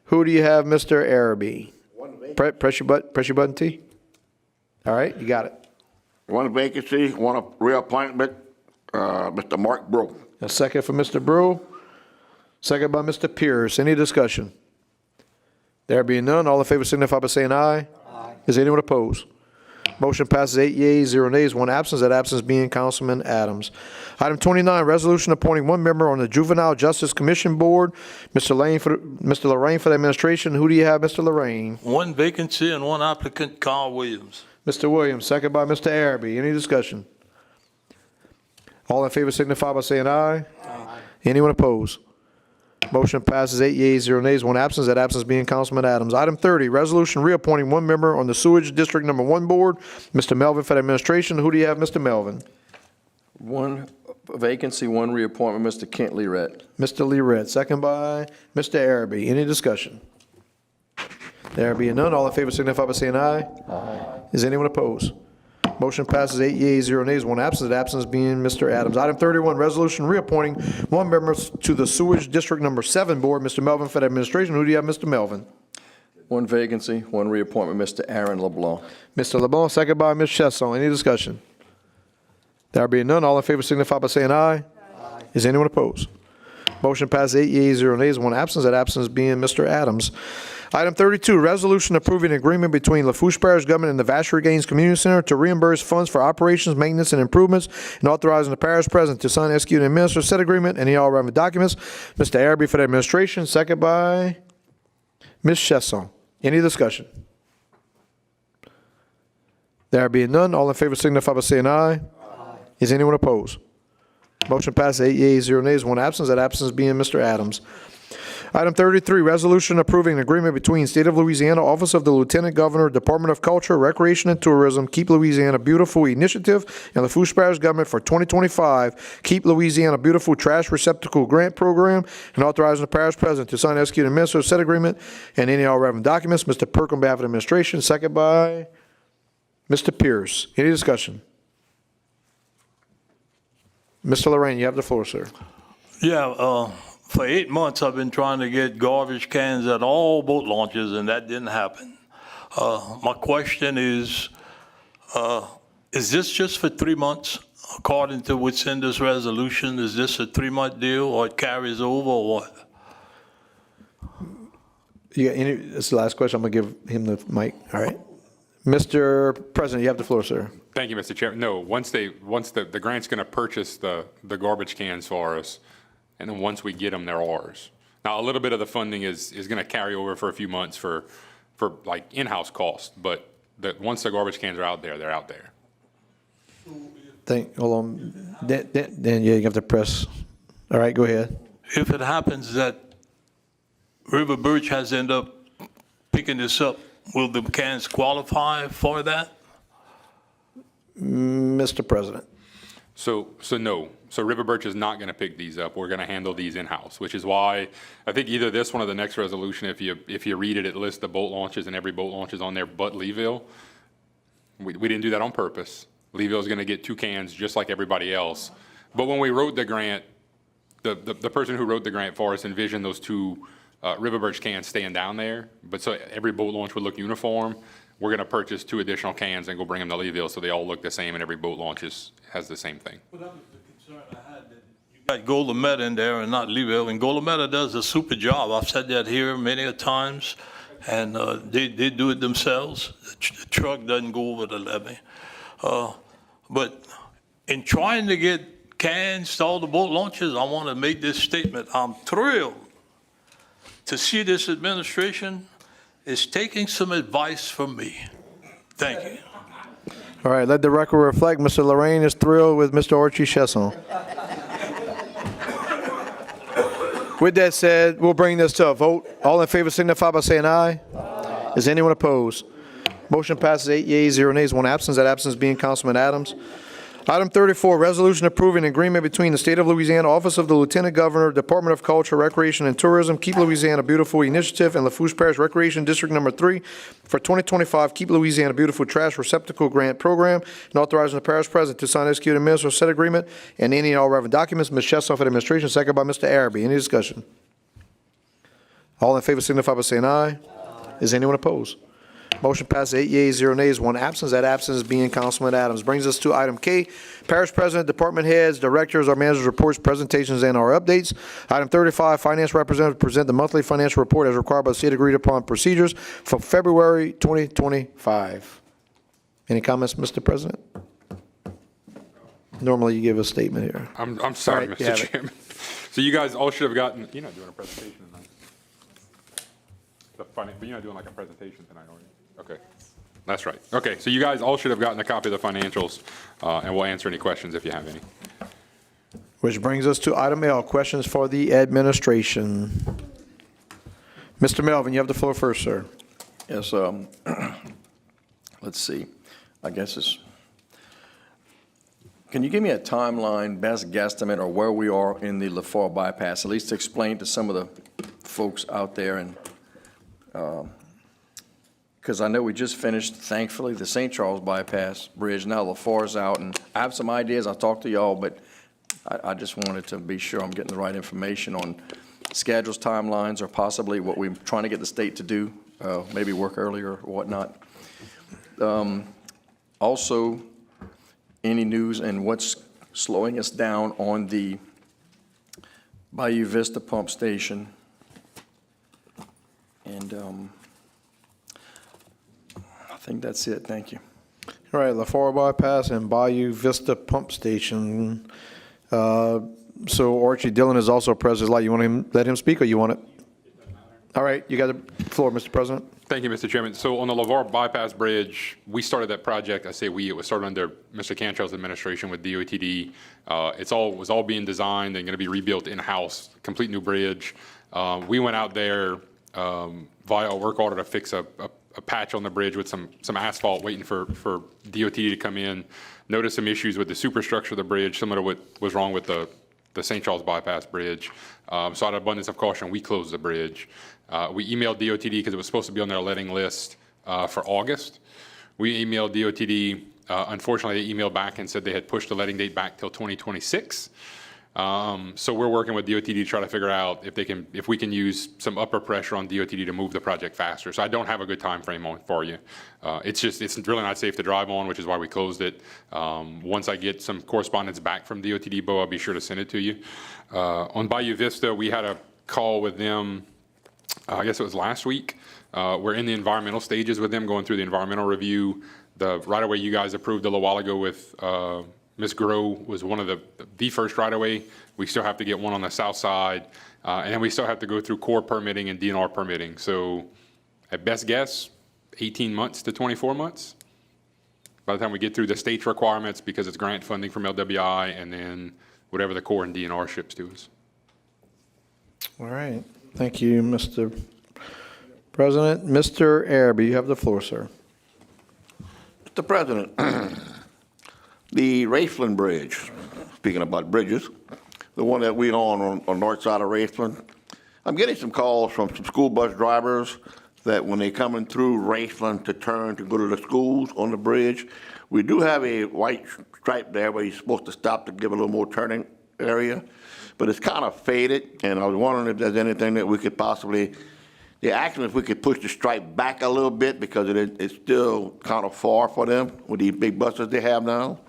Who do you have, Mr. Araby? Press your button, T. All right, you got it. One vacancy, one reappointment, Mr. Mark Brew. A second for Mr. Brew. Second by Mr. Pierce. Any discussion? There being none, all in favor signify by saying aye. Aye. Is anyone opposed? Motion passes 8 yeas, 0 nays, 1 absence. That absence being Councilman Adams. Item 29, resolution appointing one member on the Juvenile Justice Commission Board. Mr. Lorraine for the administration. Who do you have, Mr. Lorraine? One vacancy and one applicant, Carl Williams. Mr. Williams, second by Mr. Araby. Any discussion? All in favor signify by saying aye. Aye. Anyone opposed? Motion passes 8 yeas, 0 nays, 1 absence. That absence being Councilman Adams. Item 30, resolution reappointing one member on the Sewage District Number 1 Board. Mr. Melvin for the administration. Who do you have, Mr. Melvin? One vacancy, one reappointment, Mr. Kent Learet. Mr. Learet, second by Mr. Araby. Any discussion? There being none, all in favor signify by saying aye. Aye. Is anyone opposed? Motion passes 8 yeas, 0 nays, 1 absence. The absence being Mr. Adams. Item 31, resolution reappointing one member to the Sewage District Number 7 Board. Mr. Melvin for the administration. Who do you have, Mr. Melvin? One vacancy, one reappointment, Mr. Aaron LeBlanc. Mr. LeBlanc, second by Ms. Chesson. Any discussion? There being none, all in favor signify by saying aye. Aye. Is anyone opposed? Motion passes 8 yeas, 0 nays, 1 absence. That absence being Mr. Adams. Item 32, resolution approving an agreement between Lafourche Parish Government and the Vacherie Gaines Community Center to reimburse funds for operations, maintenance, and improvements, and authorizing the parish president to sign, execute, and administer said agreement and all relevant documents. Mr. Araby for the administration, second by Ms. Chesson. Any discussion? There being none, all in favor signify by saying aye. Aye. Is anyone opposed? Motion passes 8 yeas, 0 nays, 1 absence. That absence being Mr. Adams. Item 33, resolution approving an agreement between State of Louisiana Office of the Lieutenant Governor, Department of Culture, Recreation, and Tourism, Keep Louisiana Beautiful Initiative, and Lafourche Parish Government for 2025 Keep Louisiana Beautiful Trash Receptacle Grant Program, and authorizing the parish president to sign, execute, and administer said agreement and any all relevant documents. Mr. Perk on behalf of the administration, second by Mr. Pierce. Any discussion? Mr. Lorraine, you have the floor, sir. Yeah, for 8 months, I've been trying to get garbage cans at all boat launches, and that didn't happen. My question is this just for 3 months? According to what's in this resolution, is this a 3-month deal, or it carries over, or what? This is the last question. I'm going to give him the mic. All right. Mr. President, you have the floor, sir. Thank you, Mr. Chairman. No, once the grant's going to purchase the garbage cans for us, and then once we get them, they're ours. Now, a little bit of the funding is going to carry over for a few months for like in-house costs, but once the garbage cans are out there, they're out there. Hold on. Then you have to press. All right, go ahead. If it happens that River Birch has ended up picking this up, will the cans qualify for that? Mr. President. So no. So River Birch is not going to pick these up. We're going to handle these in-house, which is why I think either this one or the next resolution, if you read it, it lists the boat launches, and every boat launch is on there but Leeville. We didn't do that on purpose. Leeville is going to get 2 cans just like everybody else. But when we wrote the grant, the person who wrote the grant for us envisioned those 2 River Birch cans staying down there. But so every boat launch would look uniform. We're going to purchase 2 additional cans and go bring them to Leeville so they all look the same and every boat launch has the same thing. Well, that was the concern I had, that you got Golometa in there and not Leeville, and Golometa does a super job. I've said that here many a times, and they do it themselves. The truck doesn't go over the levee. But in trying to get cans to all the boat launches, I want to make this statement. I'm thrilled to see this administration is taking some advice from me. Thank you. All right, let the record reflect, Mr. Lorraine is thrilled with Mr. Archie Chesson. With that said, we'll bring this to a vote. All in favor signify by saying aye. Is anyone opposed? Motion passes 8 yeas, 0 nays, 1 absence. That absence being Councilman Adams. Item 34, resolution approving an agreement between the State of Louisiana Office of the Lieutenant Governor, Department of Culture, Recreation, and Tourism, Keep Louisiana Beautiful Initiative, and Lafourche Parish Recreation District Number 3 for 2025 Keep Louisiana Beautiful Trash Receptacle Grant Program, and authorizing the parish president to sign, execute, and administer said agreement and any and all relevant documents. Ms. Chesson for the administration, second by Mr. Araby. Any discussion? All in favor signify by saying aye. Is anyone opposed? Motion passes 8 yeas, 0 nays, 1 absence. That absence being Councilman Adams. Brings us to item K, Parish President, Department Heads, Directors, or Managers' Reports, Presentations, and our updates. Item 35, Finance Representatives present the monthly financial report as required by the state agreed-upon procedures for February 2025. Any comments, Mr. President? Normally, you give a statement here. I'm sorry, All right, you have Mr. it. Chairman. So you guys all should have gotten, you're not doing a presentation tonight. But you're not doing like a presentation tonight, are you? Okay, that's right. Okay, so you guys all should have gotten a copy of the financials, and we'll answer any questions if you have any. Which brings us to item L, questions for the administration. Mr. Melvin, you have the floor first, sir. Yes, let's see. I guess it's, can you give me a timeline, best guesstimate, or where we are in the Lafourche bypass, at least to explain to some of the folks out there, and because I know we just finished, thankfully, the St. Charles bypass bridge. Now Lafourche's out, and I have some ideas. I'll talk to y'all, but I just wanted to be sure I'm getting the right information on schedules, timelines, or possibly what we're trying to get the state to do, maybe work earlier or whatnot. Also, any news and what's slowing us down on the Bayou Vista pump station. And I think that's it. Thank you. All right, Lafourche bypass and Bayou Vista pump station. So Archie Dillon is also present. You want to let him speak, or you want it? All right, you got the floor, Mr. President. Thank you, Mr. Chairman. So on the Lafourche bypass bridge, we started that project. I say we, it was started under Mr. Cantrell's administration with DOTD. Was all being designed and going to be rebuilt in-house, complete new bridge. We went out there via a work order to fix a patch on the bridge with some asphalt, waiting for DOTD to come in. Noticed some issues with the superstructure of the bridge, similar to what was wrong with the St. Charles bypass bridge. So out of abundance of caution, we closed the bridge. We emailed DOTD because it was supposed to be on their letting list for August. We emailed DOTD. Unfortunately, they emailed back and said they had pushed the letting date back till 2026. So we're working with DOTD to try to figure out if we can use some upper pressure on DOTD to move the project faster. So I don't have a good time frame for you. It's really not safe to drive on, which is why we closed it. Once I get some correspondence back from DOTD, Bo, I'll be sure to send it to you. On Bayou Vista, we had a call with them, I guess it was last week. We're in the environmental stages with them, going through the environmental review. The right-of-way you guys approved a little while ago with Ms. Grow was one of the first right-of-way. We still have to get one on the south side, and then we still have to go through core permitting and DNR permitting. So at best guess, 18 months to 24 months. By the time we get through the state's requirements, because it's grant funding from LWI, and then whatever the core and DNR ships to us. All right. Thank you, Mr. President. Mr. Araby, you have the floor, sir. Mr. President, the Raceland Bridge, speaking about bridges, the one that we're on north side of Raceland, I'm getting some calls from some school bus drivers that when they're coming through Raceland to turn to go to the schools on the bridge, we do have a white stripe there where you're supposed to stop to give a little more turning area, but it's kind of faded, and I was wondering if there's anything that we could possibly, they're asking if we could push the stripe back a little bit because it's still kind of far for them with these big buses they have now.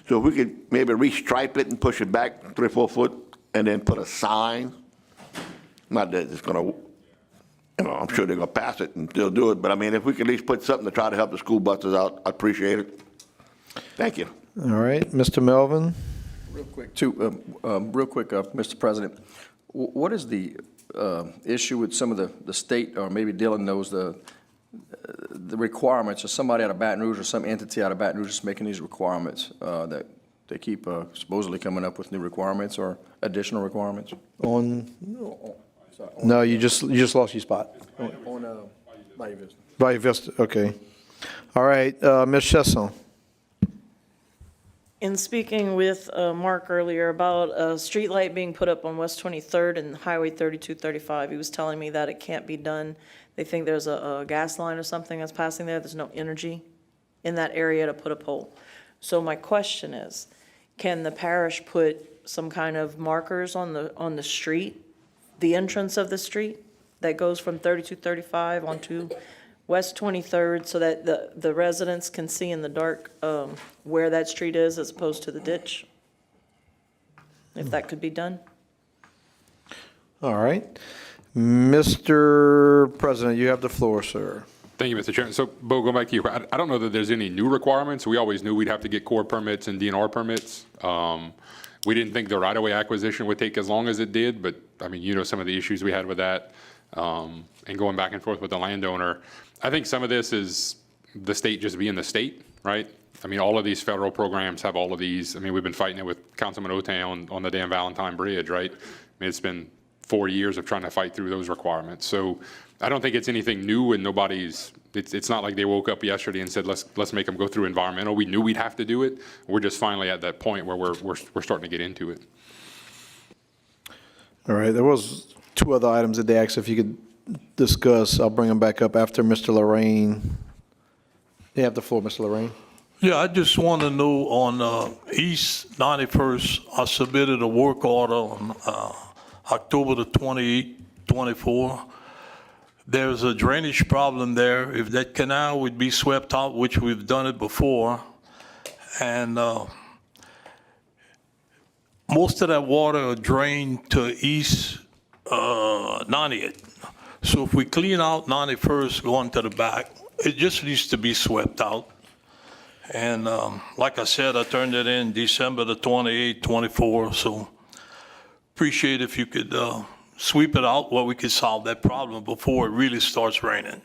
So if we could maybe restripe it and push it back 3 or 4 foot and then put a sign, not that it's gonna, I'm sure they're gonna pass it and still do it, but I mean, if we could at least put something to try to help the school buses out, I'd appreciate it. Thank you. All right, Mr. Melvin. Real quick, Mr. President, what is the issue with some of the state, or maybe Dylan knows, the requirements, or somebody out of Baton Rouge or some entity out of Baton Rouge is making these requirements, that they keep supposedly coming up with new requirements or additional requirements? No, you just lost your spot. On Bayou Vista. Bayou Vista, okay. All right, Ms. Chesson. In speaking with Mark earlier about a streetlight being put up on West 23rd and Highway 3235, he was telling me that it can't be done. They think there's a gas line or something that's passing there. There's no energy in that area to put a pole. So my question is, can the parish put some kind of markers on the street, the entrance of the street that goes from 3235 onto West 23rd, so that the residents can see in the dark where that street is as opposed to the ditch? If that could be done? All right. Mr. President, you have the floor, sir. Thank you, Mr. Chairman. So, Bo, going back to you, I don't know that there's any new requirements. We always knew we'd have to get core permits and DNR permits. We didn't think the right-of-way acquisition would take as long as it did, but, I mean, you know some of the issues we had with that, and going back and forth with the landowner. I think some of this is the state just being the state, right? I mean, all of these federal programs have all of these. I mean, we've been fighting it with Councilman Otown on the damn Valentine Bridge, right? I mean, it's been 4 years of trying to fight through those requirements. So I don't think it's anything new, and it's not like they woke up yesterday and said, let's make them go through environmental. We knew we'd have to do it. We're just finally at that point where we're starting to get into it. All right, there was 2 other items that they asked if you could discuss. I'll bring them back up after Mr. Lorraine. You have the floor, Mr. Lorraine. Yeah, I just want to know on East 91st, I submitted a work order on October the 28th, 24. There's a drainage problem there. If that canal would be swept out, which we've done it before, and most of that water drained to East 90th. So if we clean out 91st going to the back, it just needs to be swept out. And like I said, I turned it in December the 28th, 24. So appreciate if you could sweep it out where we could solve that problem before it really starts raining.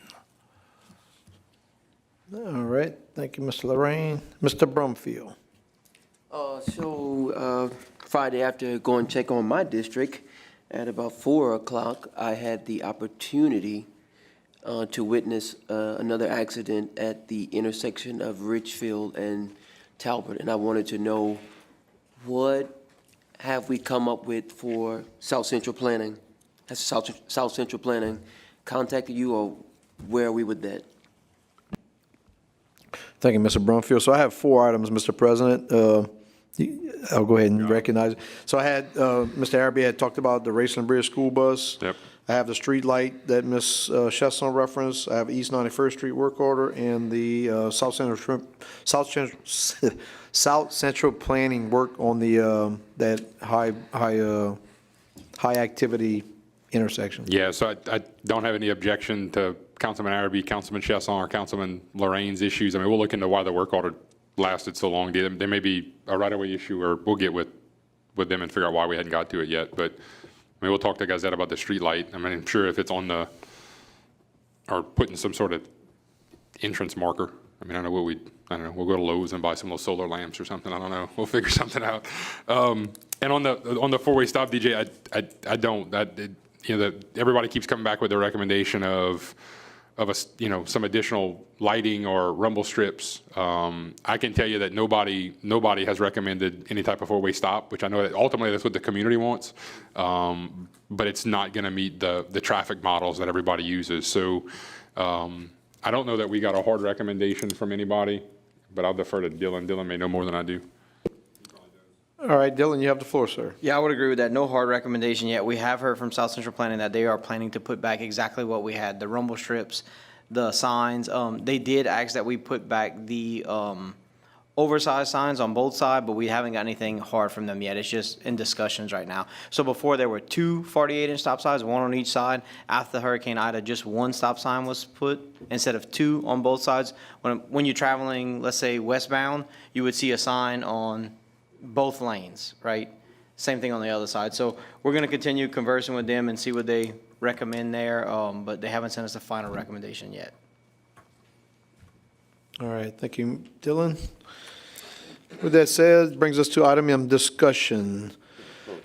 All right, thank you, Mr. Lorraine. Mr. Brumfield. Friday after going check on my district, at about 4 o'clock, I had the opportunity to witness another accident at the intersection of Richfield and Talbot, and I wanted to know, what have we come up with for South Central Planning? Has South Central Planning contacted you, or where are we with that? Thank you, Mr. Brumfield. So I have 4 items, Mr. President. I'll go ahead and recognize it. So I had, Mr. Arabi had talked about the Raceland Bridge school bus. Yep. I have the street light that Ms. Chesson referenced. I have East 91st Street work order and the South Central Planning work on the, that high activity intersection. Yeah, so I don't have any objection to Councilman Arabi, Councilman Chesson, or Councilman Lorraine's issues. I mean, we'll look into why the work order lasted so long. There may be a right-of-way issue, or we'll get with them and figure out why we hadn't got to it yet. But I mean, we'll talk to Gazette about the street light. I mean, I'm sure if it's on the, or putting some sort of entrance marker. I mean, I don't know, we'll go to Lowe's and buy some little solar lamps or something. I don't know. We'll figure something out. And on the four-way stop, DJ, everybody keeps coming back with the recommendation of some additional lighting or rumble strips. I can tell you that nobody has recommended any type of four-way stop, which I know that ultimately that's what the community wants, but it's not going to meet the traffic models that everybody uses. So I don't know that we got a hard recommendation from anybody, but I'll defer to Dylan. Dylan may know more than I do. All right, Dylan, you have the floor, sir. Yeah, I would agree with that. No hard recommendation yet. We have heard from South Central Planning that they are planning to put back exactly what we had, the rumble strips, the signs. They did ask that we put back the oversized signs on both sides, but we haven't got anything hard from them yet. It's just in discussions right now. So before there were 2 48-inch stop signs, one on each side. After Hurricane Ida, just 1 stop sign was put instead of 2 on both sides. When you're traveling, let's say westbound, you would see a sign on both lanes, right? Same thing on the other side. So we're going to continue conversing with them and see what they recommend there, but they haven't sent us a final recommendation yet. All right, thank you, Dylan. With that said, brings us to item M, discussion.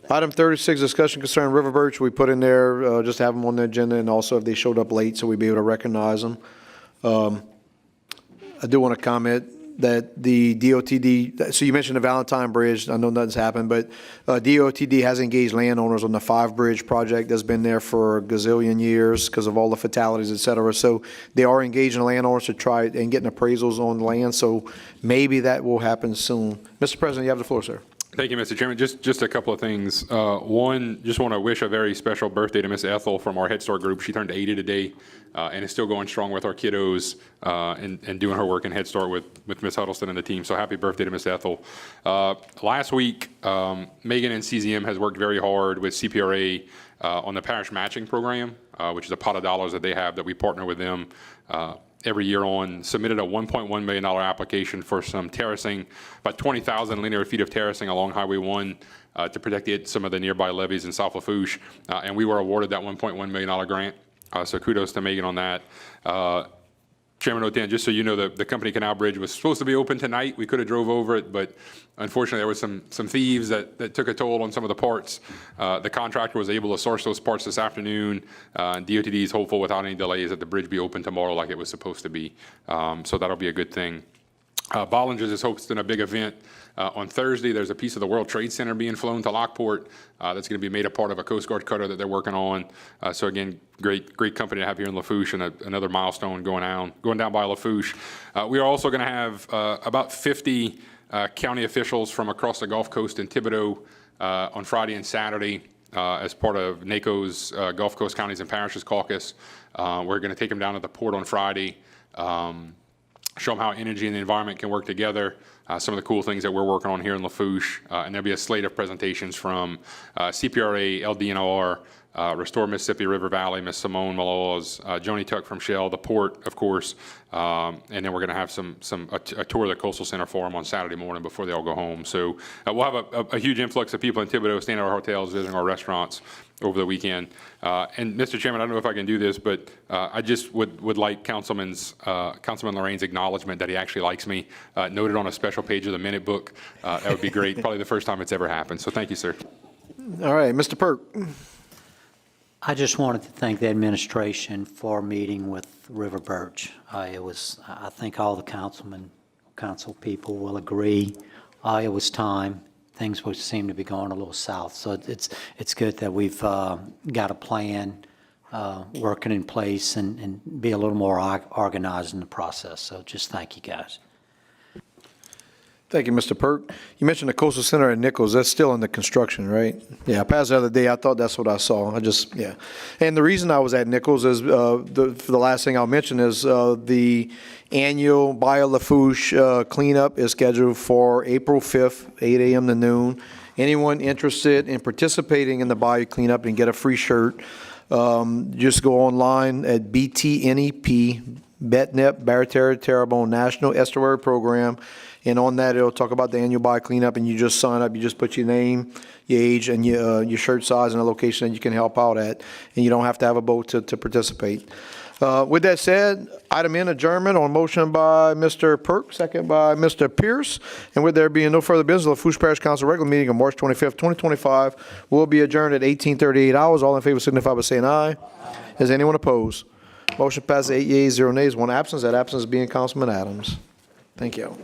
Item 36, discussion concerning River Birch. We put in there, just to have them on the agenda, and also if they showed up late, so we'd be able to recognize them. I do want to comment that the DOTD, so you mentioned the Valentine Bridge. I know nothing's happened, but DOTD has engaged landowners on the 5-bridge project that's been there for a gazillion years because of all the fatalities, et cetera. So they are engaging landowners to try and getting appraisals on the land. So maybe that will happen soon. Mr. President, you have the floor, sir. Thank you, Mr. Chairman. Just a couple of things. One, just want to wish a very special birthday to Miss Ethel from our Head Start group. She turned 80 today and is still going strong with our kiddos and doing her work in Head Start with Miss Huddleston and the team. So happy birthday to Miss Ethel. Last week, Megan and CZM has worked very hard with CPRA on the parish matching program, which is a pot of dollars that they have that we partner with them every year on, submitted a $1.1 million application for some terracing, about 20,000 linear feet of terracing along Highway 1 to protect some of the nearby levees in South Lafourche, and we were awarded that $1.1 million grant, so kudos to Megan on that. Chairman Otan, just so you know, the Company Canal Bridge was supposed to be open tonight. We could have drove over it, but unfortunately there was some thieves that took a toll on some of the parts. The contractor was able to source those parts this afternoon. DOTD is hopeful without any delays that the bridge be open tomorrow like it was supposed to be. So that'll be a good thing. Bollinger's is hosting a big event on Thursday. There's a piece of the World Trade Center being flown to Lockport that's going to be made a part of a Coast Guard cutter that they're working on. So again, great company to have here in Lafourche, and another milestone going down by Lafourche. We are also going to have about 50 county officials from across the Gulf Coast in Thibodaux on Friday and Saturday as part of NACO's Gulf Coast Counties and Parishes Caucus. We're going to take them down to the port on Friday. Show them how energy and the environment can work together, some of the cool things that we're working on here in Lafourche, and there'll be a slate of presentations from CPRA, LDNR, Restore Mississippi River Valley, Miss Simone Malaws, Joni Tuck from Shell, the port, of course, and then we're going to have a tour of the Coastal Center for them on Saturday morning before they all go home. So we'll have a huge influx of people in Thibodaux, staying at our hotels, visiting our restaurants over the weekend. And Mr. Chairman, I don't know if I can do this, but I just would like Councilman Lorraine's acknowledgement that he actually likes me, noted on a special page of the minute book. That would be great. Probably the first time it's ever happened. So thank you, sir. All right, Mr. Perk. I just wanted to thank the administration for meeting with River Birch. I think all the council people will agree. It was time. Things would seem to be going a little south. So it's good that we've got a plan working in place and be a little more organized in the process. So just thank you, guys. Thank you, Mr. Perk. You mentioned the Coastal Center at Nichols. That's still in the construction, right? Yeah, I passed the other day. I thought that's what I saw. Yeah. And the reason I was at Nichols is, the last thing I'll mention is the annual Bio Lafourche cleanup is scheduled for April 5th, 8 a.m. to noon. Anyone interested in participating in the Bio cleanup and get a free shirt, just go online at BTNEP, BETNEP, Barataria Terrebonne National Estuary Program. And on that, it'll talk about the annual Bio cleanup, and you just sign up. You just put your name, your age, and your shirt size and the location that you can help out at. And you don't have to have a boat to participate. With that said, item N, adjournment on motion by Mr. Perk, second by Mr. Pierce. And with there being no further business, the Lafourche Parish Council regular meeting of March 25th, 2025 will be adjourned at 18:38 hours. All in favor signify by saying aye. Is anyone opposed? Motion passes 8 yeas, 0 nays, 1 absence. That absence being Councilman Adams. Thank you.